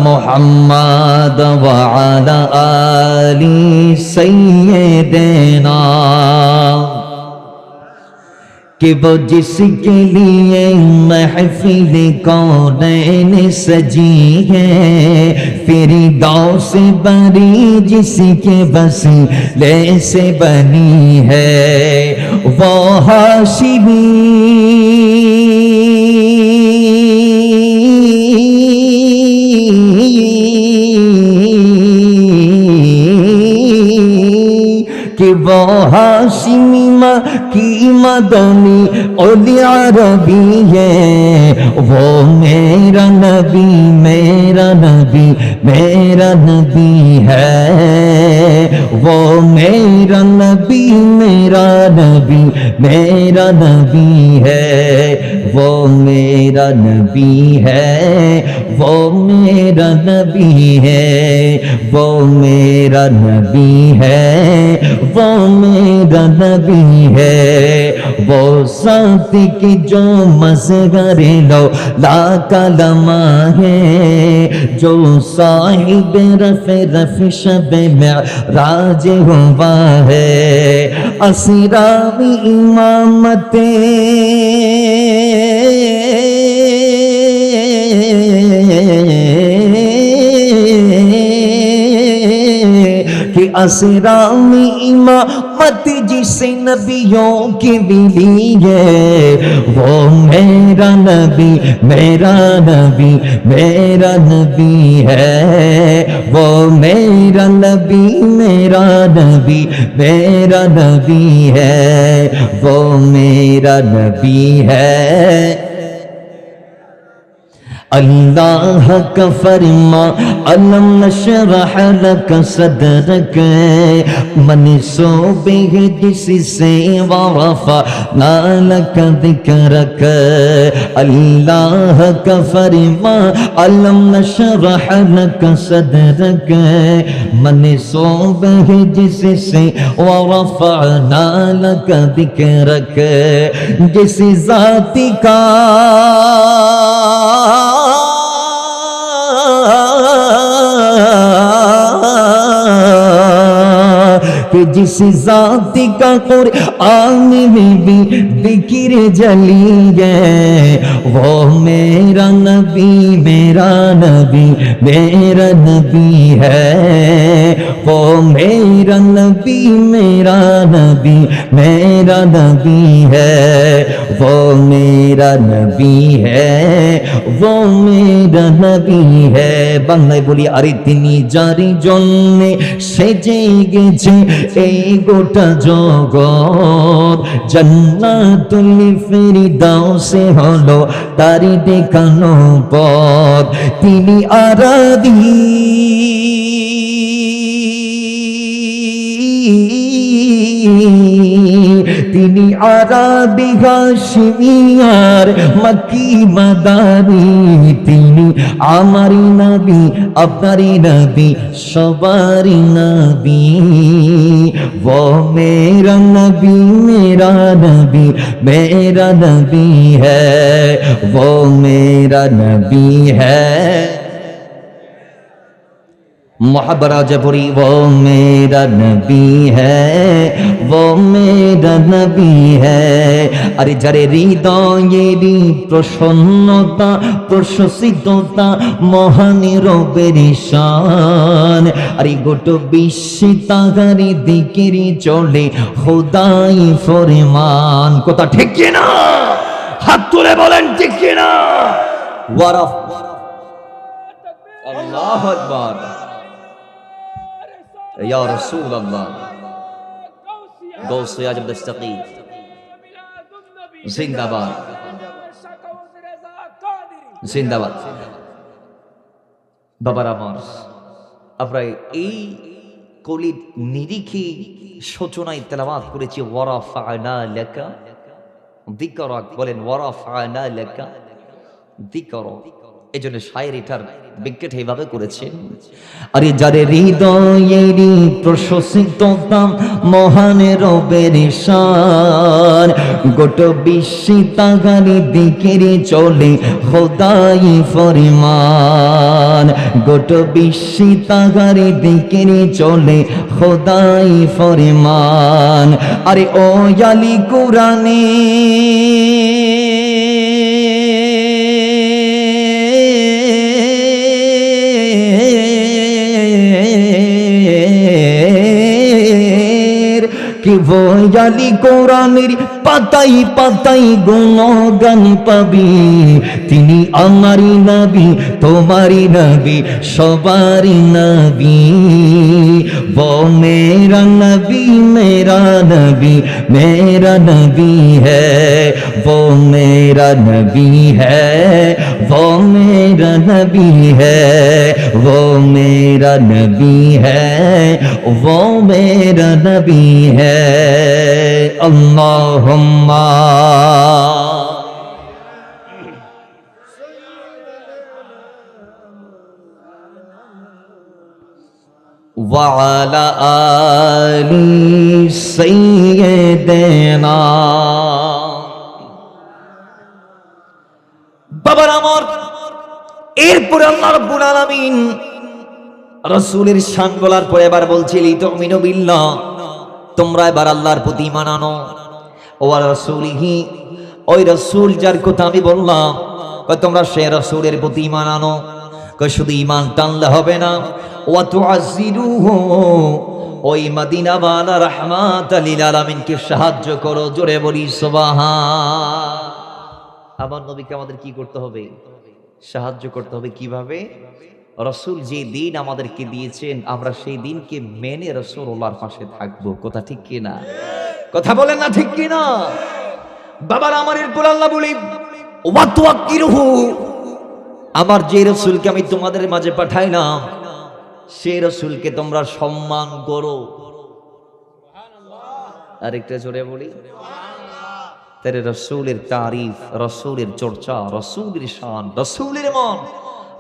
मोहम्मद व अला आली सय्यदना, कि वो जिसके लिए महफिल कौनैन सजी है, फिरदौस बरी जिसके वसीले से बनी है, वो हाशिमी कि वो हाशिमी की मदनी ओली अरबी है, वो मेरा नबी मेरा नबी मेरा नबी है, वो मेरा नबी मेरा नबी मेरा नबी है, वो मेरा नबी है, वो मेरा नबी है, वो मेरा नबी है, वो मेरा नबी है, वो साथी की जो मज़हर लो ला कलमा है, जो साहिब रफ़ शब मेराज हुआ है, असरावी इमामते कि असरावी इमामत जिसे नबियों की मिली है, वो मेरा नबी मेरा नबी मेरा नबी है, वो मेरा नबी मेरा नबी मेरा नबी है, वो मेरा नबी है। अल्लाह का फरमा अलम नशरह लक सदरक, मनसूबे जिससे वरफ़अना लक ज़िक्रक। अल्लाह का फरमा अलम नशरह लक सदरक, मनसूबे जिससे वरफ़अना लक ज़िक्रक। जिस ज़ाति का कि जिस जाति का कुरान में भी जिक्र जली है, वो मेरा नबी मेरा नबी मेरा नबी है, वो मेरा नबी मेरा नबी मेरा नबी है, वो मेरा नबी है, वो मेरा नबी है। বাংলায় বলি আরে তিনি যার জন্যে সেজে গেছে এই গোটা জগৎ, জান্নাতুল ফিরদাউসে হলো তারি দেখানো পথ। তিনি আরাধী তিনি আরাবি হাশিমিয়ার মক্কি মাদানী, তিনি আমারি নবী আপনারি নবী সবারি নবী, वो मेरा नबी मेरा नबी मेरा नबी है, वो मेरा नबी है। मुहब्बरा जबरी वो मेरा नबी है, वो मेरा नबी है। अरे যারে হৃদয়েরই প্রসন্নতা প্রশস্তিতা মহান রবের শান, আরে গোটা বিশ্বে তাহারি দিকেরই চলে খোদাই ফরমান। কথা ঠিক কি না? হাত তুলে বলেন ঠিক কি না? ওয়ারাফ আল্লাহু আকবার या रसूल अल्लाह। गौसे आजम दस्तकी जिंदाबाद जिंदाबाद। বাবার আমার, আমরা এই কলির নিরিখে সূচনায় তেলাওয়াত করেছি ওয়ারাফা'না লাকা যিকরাক। বলেন ওয়ারাফা'না লাকা যিকরাক। এজন্য শায়ের এটার বিজ্ঞান এইভাবে করেছেন, আরে যারে হৃদয়েরই প্রশস্তিতা মহান রবের শান, গোটা বিশ্বে তাহারি দিকেরই চলে খোদাই ফরমান, গোটা বিশ্বে তাহারি দিকেরই চলে খোদাই ফরমান। আরে ও আলী কুরআনে कि वो याली কোরআনের পাতাই পাতাই গুণগান পাবি, তিনি আমারি নবী তোমারি নবী সবারি নবী, वो मेरा नबी मेरा नबी मेरा नबी है, वो मेरा नबी है, वो मेरा नबी है, वो मेरा नबी है, वो मेरा नबी है। अल्लाहुम्मा वअला आली सय्यिदिना। বাবার আমার, এরপরে আল্লাহ রাব্বুল আলামিন রাসূলের শান বলার পরে এবার বলছিলি তুমিনু বিল্লাহ, তোমরা এবার আল্লাহর প্রতি ঈমান আনো, ওয়া রাসূলিহি, ওই রাসূল যার কথা আমি বললাম, তোমরা সে রাসূলের প্রতি ঈমান আনো। শুধু ঈমান টানলে হবে না, ওয়া তুআজ্জিরুহু, ওই মদিনাওয়ালা রাহমাতাল লিল আলামিনকে সাহায্য করো। জোরে বলি সুবহান। আমার নবীকে আমাদের কি করতে হবে? সাহায্য করতে হবে। কিভাবে? রাসূল যে দিন আমাদেরকে দিয়েছেন আমরা সেই দিনকে মেনে রাসূলুল্লাহর পাশে থাকবো। কথা ঠিক কি না? কথা বলেন না ঠিক কি না? বাবার আমার এরপর আল্লাহ বলি ওয়া তুআক্কিরুহু, আমার যে রাসূলকে আমি তোমাদের মাঝে পাঠাইলাম সেই রাসূলকে তোমরা সম্মান করো। আরেকটা জোরে বলি তেরে রাসূলের তারিফ, রাসূলের চর্চা, রাসূলের শান, রাসূলের মান,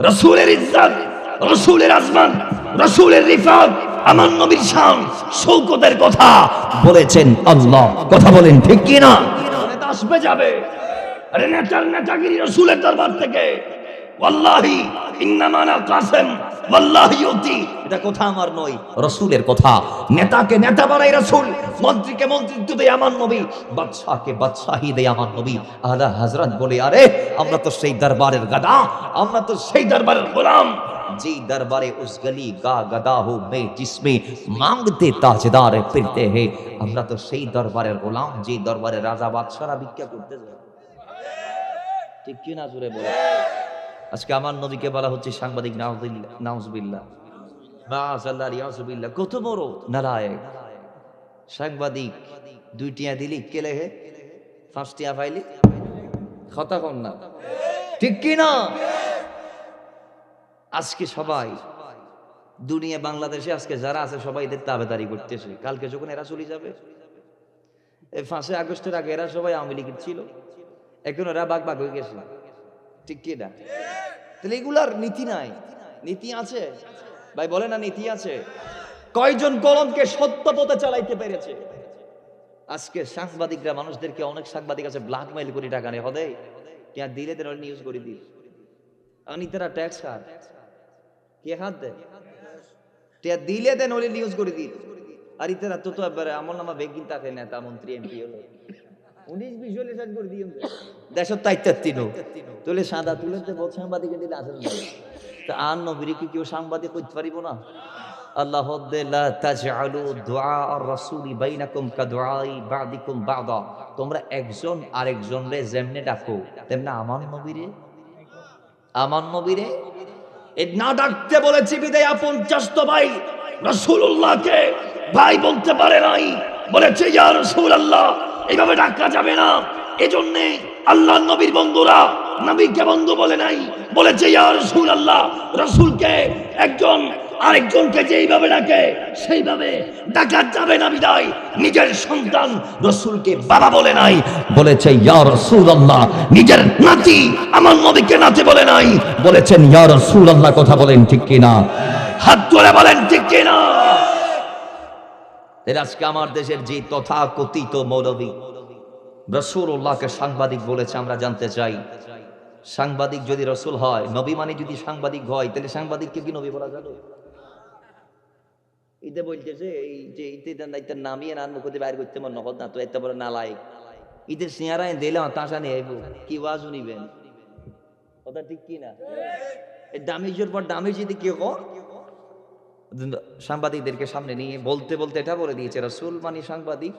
রাসূলের ইজ্জত, রাসূলের আজমান, রাসূলের রিফাত, আমার নবীর শান শৌকতের কথা বলেছেন আল্লাহ। কথা বলেন ঠিক কি না? নেতা আসবে যাবে, আরে নেতার নেতাগিরি রাসূলের দরবার থেকে। ওয়াল্লাহি ইন্নামা আনা কাসেম, ওয়াল্লাহি ইউতি, এটা কথা আমার নয়, রাসূলের কথা। নেতাকে নেতা বানাই রাসূল, মন্ত্রীকে মন্ত্রিত্ব দেয় আমার নবী, বাদশাকে বাদশাহী দেয় আমার নবী। আলা হযরত বলে, আরে আমরা তো সেই দরবারের গাদা, আমরা তো সেই দরবারের গোলাম যেই দরবারে উস গলি গা গদা হো মে জিসমে মাंगते তাজদার ফিরতে হে। আমরা তো সেই দরবারের গোলাম যেই দরবারে রাজা বাদশারা ভিক্ষা করতে যায়। ঠিক কি না জোরে বলে? আজকে আমার নবীকে বলা হচ্ছে সাংবাদিক, নাউজুবিল্লাহ মাআযাল্লাহ রিয়াজুবিল্লাহ, কত বড় নালায়েক সাংবাদিক। 2 টিয়া দিলি কেলে হে, 5 টিয়া পাইলি কথা কম না, ঠিক কি না? আজকে সবাই দুনিয়া বাংলাদেশে আজকে যারা আছে সবাই এদের তাবেদারি করতেছে। কালকে যখন এরা চলে যাবে, এই 5 আগস্টের আগে এরা সবাই আওয়ামী লীগের ছিল, এখন ওরা বাগ বাগ হয়ে গেছে, ঠিক কি না? তাহলে এগুলার নীতি নাই, নীতি আছে ভাই বলে না, নীতি আছে? কয়জন কলমকে সত্য পথে চালাইতে পেরেছে? আজকে সাংবাদিকরা মানুষদেরকে, অনেক সাংবাদিক আছে ব্ল্যাকমেইল করে টাকা নেয়, হদে টিয়া দিলে তেরা নিউজ করে দিস, আনি তেরা ট্যাক্স কাট কে হাত দে, টিয়া দিলে দেন ওলি নিউজ করে দিস। আর ইতারা তো একবারে আমল নামা বেগিন তাকে নেতা মন্ত্রী এমপি হলো 19-20 হলে সাজ করে দিও দেশত তাইতাত্তিনো তোলে সাদা তুলেতে বল সাংবাদিকের দিলে আসেন না। তা আর নবীর কি কেউ সাংবাদিক কইতে পারিব না? আল্লাহ লা তাজআলু দুআ আর-রাসূলি বাইনাকুম কাদুআই বা'দিকুম বা'দা, তোমরা একজন আরেকজনরে যেমনে ডাকো তেমনি আমার নবীরে এ না ডাকতে বলেছি বিদায় 50 ভাই রাসূলুল্লাহকে ভাই বলতে পারে নাই, বলেছে ইয়া রাসূলুল্লাহ এইভাবে ডাকা যাবে না। এজন্য আল্লাহর নবীর বন্ধুরা নবীকে বন্ধু বলে নাই, বলেছে ইয়া রাসূলুল্লাহ। রাসূলকে একজন আরেকজনকে যেইভাবে ডাকে সেইভাবে ডাকা যাবে না বিদায় নিজের সন্তান রাসূলকে বাবা বলে নাই, বলেছে ইয়া রাসূলুল্লাহ। নিজের নাতি আমার নবীকে নাতি বলে নাই, বলেছেন ইয়া রাসূলুল্লাহ। কথা বলেন ঠিক কি না? হাত তুলে বলেন ঠিক কি না? এর আজকে আমার দেশের যে তথাকথিত মৌলবী রাসূলুল্লাহকে সাংবাদিক বলেছে, আমরা জানতে চাই সাংবাদিক যদি রাসূল হয়, নবী মানে যদি সাংবাদিক হয়, তাহলে সাংবাদিককে কি নবী বলা যাবে? ইতে বলতেছে এই যে ইতে নামিয়ে না মুখতে বাইর করতে মন নকদ না, তো এত বড় নালায়েক ঈদের সিয়ারায় দিলাম তাসা নিয়ে আইব কি ওয়াজ শুনিবেন? কথা ঠিক কি না? এই দামিজের পর দামি যদি কি কর সাংবাদিকদেরকে সামনে নিয়ে বলতে বলতে এটা বলে দিয়েছে রাসূল মানে সাংবাদিক,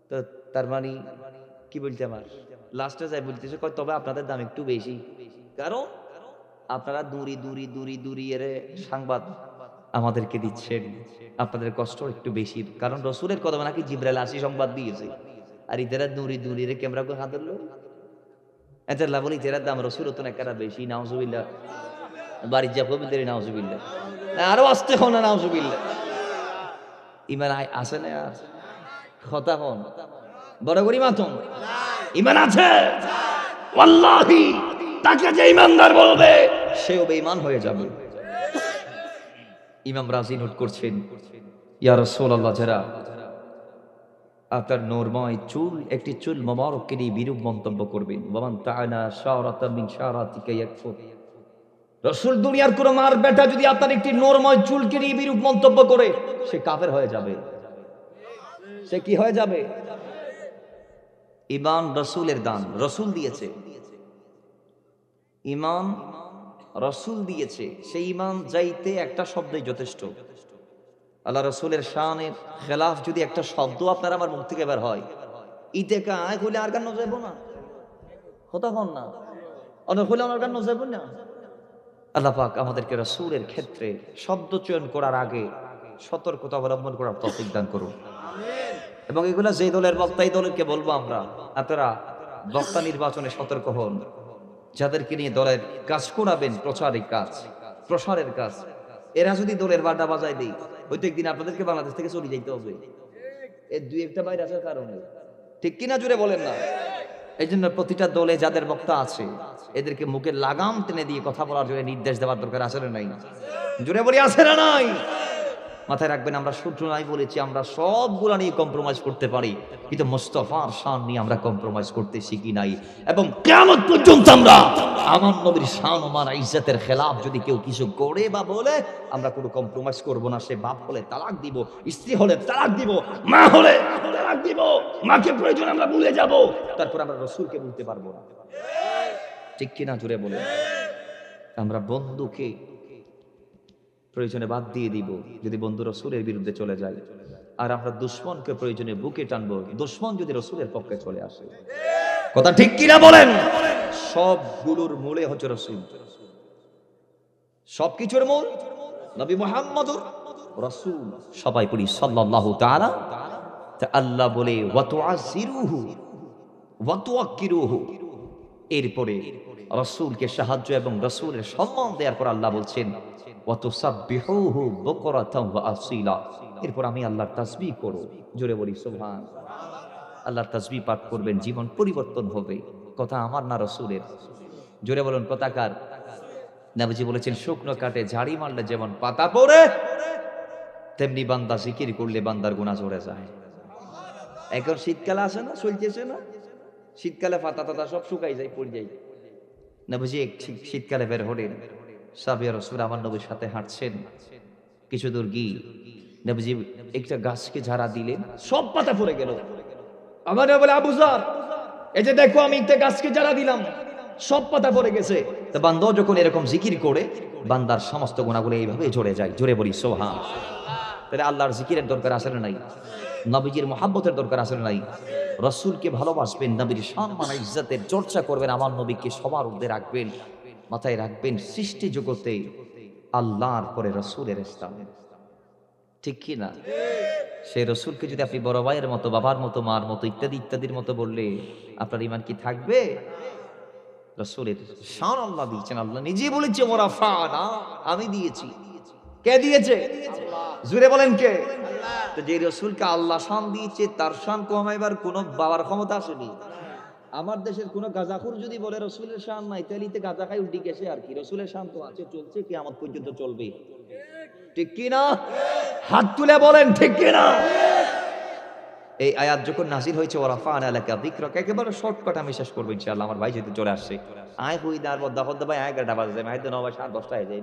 তো তার মানে কি বলতে আমার লাস্টে যাই বলতেছে তবে আপনাদের দাম একটু বেশি, কারণ আপনারা দূরি এর সংবাদ আমাদেরকে দিচ্ছেন, আপনাদের কষ্ট একটু বেশি, কারণ রাসূলের কদমে নাকি জিবরাইল আসি সংবাদ দিয়েছে, আর ইতারা দূরি রে ক্যামেরা করে হাত ধরলো এত লাভ বলি তেরার দাম রাসূল তো না বেশি। নাউজুবিল্লাহ, বাড়ি যা পবিত্র নাউজুবিল্লাহ, আরো আসতে হন না নাউজুবিল্লাহ। ইমান আছে না আর কথা হন বড় করি মাতম ইমান আছে ওয়াল্লাহি, তাকে যে ইমানদার বলবে সেও বেঈমান হয়ে যাবে। ইমাম রাজি নোট করছেন ইয়া রাসূলুল্লাহ, যারা আপনার নূরময় চুল একটি চুল মোবারককে নিয়ে বিরূপ মন্তব্য করবেন, ওয়ামান তাআনা শারাতাম মিন শারাতিকা ইয়াকফুর, রাসূল দুনিয়ার কোন মার বেটা যদি আপনার একটি নূরময় চুলকে নিয়ে বিরূপ মন্তব্য করে সে কাফের হয়ে যাবে। সে কি হয়ে যাবে? ঈমান রাসূলের দান, রাসূল দিয়েছে ঈমান, রাসূল দিয়েছে, সেই ঈমান যাইতে একটা শব্দই যথেষ্ট। আল্লাহ রাসূলের শানের খেলাফ যদি একটা শব্দ আপনার আমার মুখ থেকে বের হয়, ইতে কায় কইলে আর গান যাব না, কথা হন না, অন্য কইলে আমার গান যাব না। আল্লাহ পাক আমাদেরকে রাসূলের ক্ষেত্রে শব্দ চয়ন করার আগে সতর্কতা অবলম্বন করার তৌফিক দান করুন। এবং এগুলা যে দলের বক্তা, এই দলকে বলবো আমরা, আপনারা বক্তা নির্বাচনে সতর্ক হন, যাদেরকে নিয়ে দলের কাজ করাবেন, প্রসারের কাজ, এরা যদি দলের বারটা বাজায় দেয়, হয়তো একদিন আপনাদেরকে বাংলাদেশ থেকে চলে যাইতে হবে এর 2-1টা বাইরে আসার কারণে, ঠিক কিনা জুড়ে বলেন না? এই জন্য প্রতিটা দলে যাদের বক্তা আছে এদেরকে মুখে লাগাম টেনে দিয়ে কথা বলার জন্য নির্দেশ দেওয়ার দরকার আছে না নাই? জুড়ে বলি আছে না নাই? মাথায় রাখবেন, আমরা সূত্র নাই বলেছি, আমরা সবগুলা নিয়ে কম্প্রোমাইজ করতে পারি, কিন্তু মুস্তাফার শান নিয়ে আমরা কম্প্রোমাইজ করতে শিখি নাই, এবং কিয়ামত পর্যন্ত আমরা আমার নবীর শান ও মান ইজ্জতের খেলাফ যদি কেউ কিছু করে বা বলে, আমরা কোনো কম্প্রোমাইজ করব না। সে বাপ হলে তালাক দিব, স্ত্রী হলে তালাক দিব, মা হলে তালাক দিব, মাকে প্রয়োজন আমরা ভুলে যাব, তারপর আমরা রাসূলকে বলতে পারবো না। ঠিক কিনা জুড়ে বলে? আমরা বন্ধুকে প্রয়োজনে বাদ দিয়ে দিব যদি বন্ধু রাসূলের বিরুদ্ধে চলে যায়, আর আমরা দুশমনকে প্রয়োজনে বুকে টানবো দুশমন যদি রাসূলের পক্ষে চলে আসে। কথা ঠিক কিনা বলেন? সবগুলোর মূলে হচ্ছে রাসূল, সবকিছুর মূল নবী মুহাম্মদুর রাসূল। সবাই পড়ি সাল্লাল্লাহু তাআলা। তা আল্লাহ বলে ওয়া তুআসিরুহু ওয়া তুওয়াক্কিরুহু, এরপরে রাসূলকে সাহায্য এবং রাসূলের সম্মান দেওয়ার পর আল্লাহ বলছেন ওয়া তুসাব্বিহুহু বুকরাতাও ওয়া আসীলা, এরপর আমি আল্লাহর তাসবিহ করো। জোরে বলি সুবহান। আল্লাহর তাসবিহ পাঠ করবেন, জীবন পরিবর্তন হবে। কথা আমার না রাসূলের? জোরে বলুন কথা কার? নবীজি বলেছেন শুকনো কাটে ঝাড়ি মারলে যেমন পাতা পড়ে, তেমনি বান্দা জিকির করলে বান্দার গুনাহ ঝরে যায়। এখন শীতকাল আসে না, চলতেছে না, শীতকালে পাতা টাতা সব শুকাই যায়, পড়ে যায়। নবীজি শীতকালে বের হলেন, সাহাবী রাসূল আমার নবীর সাথে হাঁটছেন। কিছু দূর গিয়ে নবীজি একটা গাছকে ঝাড়া দিলেন, সব পাতা পড়ে গেল। আমার নবী বলে আবু যর, এই যে দেখো আমি একটা গাছকে ঝাড়া দিলাম, সব পাতা পড়ে গেছে। তো বান্দা যখন এরকম জিকির করে, বান্দার সমস্ত গুনাহগুলো এইভাবে ঝরে যায়। জোরে বলি সুবহান। তাহলে আল্লাহর জিকিরের দরকার আছে না নাই? নবীজির মহব্বতের দরকার আছে না নাই? রাসূলকে ভালোবাসবেন, নবীর সম্মান ইজ্জতের চর্চা করবেন, আমার নবীকে সবার ঊর্ধ্বে রাখবেন, মাথায় রাখবেন। সৃষ্টি জগতে আল্লাহর পরে রাসূলের স্থান, ঠিক কি না? সেই রাসূলকে যদি আপনি বড় ভাইয়ের মতো, বাবার মতো, মার মতো, ইত্যাদি ইত্যাদির মতো বললে আপনার ঈমান কি থাকবে? রাসূলের শান আল্লাহ দিয়েছেন, আল্লাহ নিজে বলেছে ওরা ফানা, আমি দিয়েছি। কে দিয়েছে? জুড়ে বলেন কে? তো যে রাসূলকে আল্লাহ শান দিয়েছে, তার শান কমাইবার কোনো বাবার ক্ষমতা আসেনি। আমার দেশের কোনো গাঁজাখুর যদি বলে রাসূলের শান নাই, তাহলে গাঁজা খাই উল্টি গেছে আর কি। রাসূলের শান তো আছে, চলছে, কিয়ামত পর্যন্ত চলবে। ঠিক কি না? হাত তুলে বলেন ঠিক কি না? এই আয়াত যখন নাযিল হয়েছে ওয়া রাফা'না লাকা যিকরাক, একেবারে শর্টকাট আমি শেষ করব ইনশাআল্লাহ। আমার ভাই যেহেতু চলে আসছে, আয় হই দার বদ্দা হদ্দা ভাই 11টা বাজে, মাই তো 9 10টা হয়ে যায়।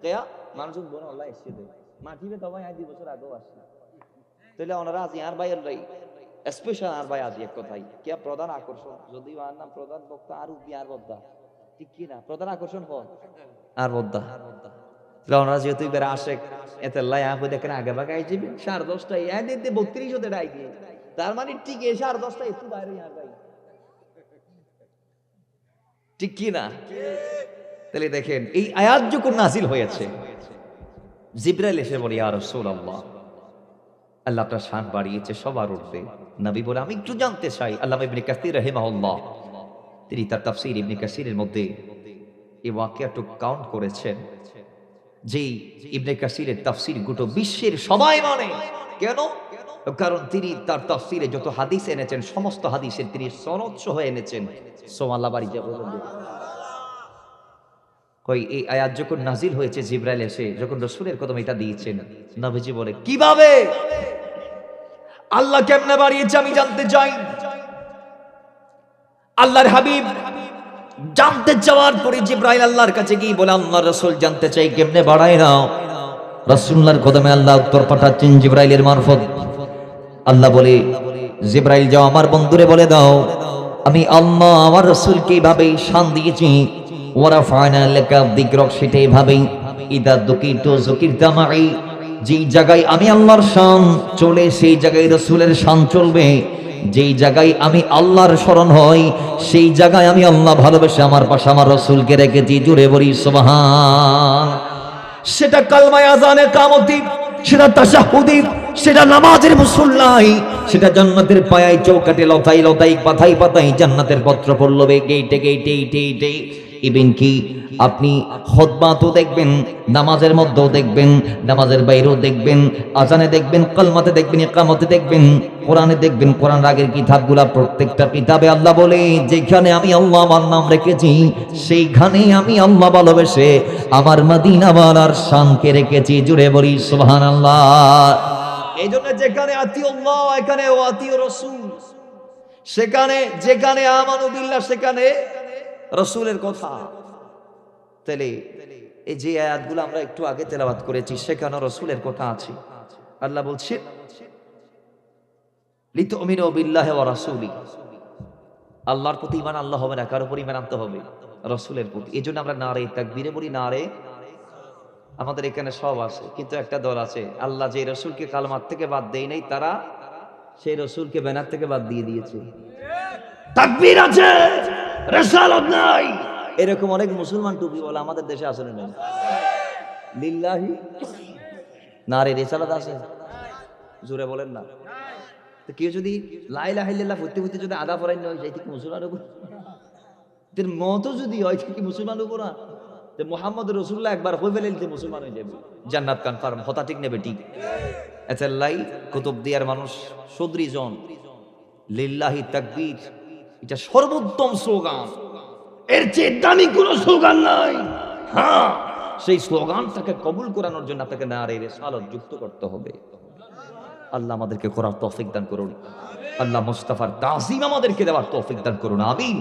কেয়া মানুষ বনে আল্লাহ এসে দেয় মাটিবে তো ভাই 2 বছর আগেও আসছে। তাহলে ওনারা আজ আর ভাই আল্লাহ স্পেশাল আর ভাই আজ এক কথাই কে প্রধান আকর্ষণ, যদি আর নাম প্রধান বক্তা আর উবি আর বদ্দা, ঠিক কি না? প্রধান আকর্ষণ কোন? আর বদ্দা। ওনারা যেহেতু এবার আসে, এতে লাই আপু দেখেন আগে বাগাই যাবে 10:30টায় এদের 32 হতে ডাই দিয়ে, তার মানে ঠিক 10:30টায় একটু বাইরে আর ভাই, ঠিক কি না? তাহলে দেখেন এই আয়াত যখন নাযিল হয়েছে, জিবরাইল এসে বলে ইয়া রাসূলুল্লাহ, আল্লাহ আপনার শান বাড়িয়েছে সবার ঊর্ধ্বে। নবী বলে আমি একটু জানতে চাই। আল্লামা ইবনে কাসির রাহিমাহুল্লাহ তিনি তার তাফসীর ইবনে কাসিরের মধ্যে এই ওয়াকিয়াটু কাউন্ট করেছেন, যেই ইবনে কাসিরের তাফসীর গোটা বিশ্বের সবাই মানে। কেন? কারণ তিনি তার তাফসীরে যত হাদিস এনেছেন, সমস্ত হাদিসের তিনি সনদ সহ এনেছেন। সুবহানাল্লাহ বাড়ি যা বলেন। কই এই আয়াত যখন নাযিল হয়েছে, জিবরাইল এসে যখন রাসূলের কদমে এটা দিয়েছেন, নবীজি বলে কিভাবে আল্লাহ কেমনে বাড়িয়েছে আমি জানতে চাই। আল্লাহর হাবিব জানতে চাওয়ার পরে জিবরাইল আল্লাহর কাছে গিয়ে বলে আল্লাহর রাসূল জানতে চাই কেমনে বাড়ায় নাও। রাসূলুল্লাহর কদমে আল্লাহ উত্তর পাঠাচ্ছেন জিবরাইলের মারফত। আল্লাহ বলে জিবরাইল যাও আমার বন্ধুরে বলে দাও আমি আল্লাহ আমার রাসূলকে এইভাবে শান দিয়েছি, ওয়া রাফা'না লাকা যিকরাক, সেটা এইভাবেই ইদা দুকিতু যুকিরতা মাই, যেই জায়গায় আমি আল্লাহর শান চলে সেই জায়গায় রাসূলের শান চলবে। যেই জায়গায় আমি আল্লাহর শরণ হই সেই জায়গায় আমি আল্লাহ ভালোবেসে আমার পাশে আমার রাসূলকে রেখেছি। জুড়ে বলি সুবহান। সেটা কালমায়ে আযানে কামতি, সেটা তাশাহুদি, সেটা নামাজের মুসল্লাই, সেটা জান্নাতের পায়ায় চৌকাটে লতাই লতাই পাতাই পাতাই জান্নাতের পত্র পল্লবে গেইটে গেইটে ইটে ইবেন কি আপনি খুতবাতেও দেখবেন, নামাজের মধ্যেও দেখবেন, নামাজের বাইরেও দেখবেন, আজানে দেখবেন, কালমাতে দেখবেন, ইকামতে দেখবেন, কোরআনে দেখবেন, কোরআন আগের কিতাবগুলা প্রত্যেকটা কিতাবে আল্লাহ বলে যেখানে আমি আল্লাহ আমার নাম রেখেছি সেইখানে আমি আল্লাহ ভালোবেসে আমার মদিনাওয়ালার শানকে রেখেছি। জুড়ে বলি সুবহানাল্লাহ। এই জন্য যেখানে আতিউল্লাহ এখানে আতিউ রাসূল, সেখানে যেখানে আমানু বিল্লাহ সেখানে রাসূলের কথা। তাহলে এই যে আয়াতগুলো আমরা একটু আগে তেলাওয়াত করেছি সেখানে রাসূলের কথা আছে। আল্লাহ বলছে লিতুমিনু বিল্লাহি ওয়া রাসূলি, আল্লাহর প্রতি ঈমান আল্লাহ হবে না, কার উপর ঈমান আনতে হবে? রাসূলের প্রতি। এজন্য আমরা নারে তাকবীরে বলি, নারে, আমাদের এখানে সব আছে, কিন্তু একটা দল আছে আল্লাহ যে রাসূলকে কালমার থেকে বাদ দেয় নাই, তারা সেই রাসূলকে ব্যানার থেকে বাদ দিয়ে দিয়েছে। তাকবীর আছে, রিসালাত নাই, এরকম অনেক মুসলমান টুপি বলে আমাদের দেশে আসলে নেই। লিল্লাহি নারে রিসালাত আছে, জোরে বলেন না। তো কেউ যদি লা ইলাহা ইল্লাল্লাহ পড়তে পড়তে যদি আদা পড়াই নয় যাই থেকে মুসলমান উপর তের মত যদি হয় কি মুসলমান উপর না, যে মুহাম্মদ রাসূলুল্লাহ একবার হয়ে ফেলতে মুসলমান হয়ে যাবে, জান্নাত কনফার্ম। কথা ঠিক নেবে ঠিক? এতাল্লাই কুতুব দিয়ার মানুষ 70 জন লিল্লাহি তাকবীর, এটা সর্বোত্তম স্লোগান, এর চেয়ে দামি কোনো স্লোগান নাই। হ্যাঁ, সেই স্লোগানটাকে কবুল করানোর জন্য আপনাকে নারে রিসালাত যুক্ত করতে হবে। আল্লাহ আমাদেরকে করার তৌফিক দান করুন, আল্লাহ মুস্তাফার তাজিম আমাদেরকে দেওয়ার তৌফিক দান করুন, আমিন।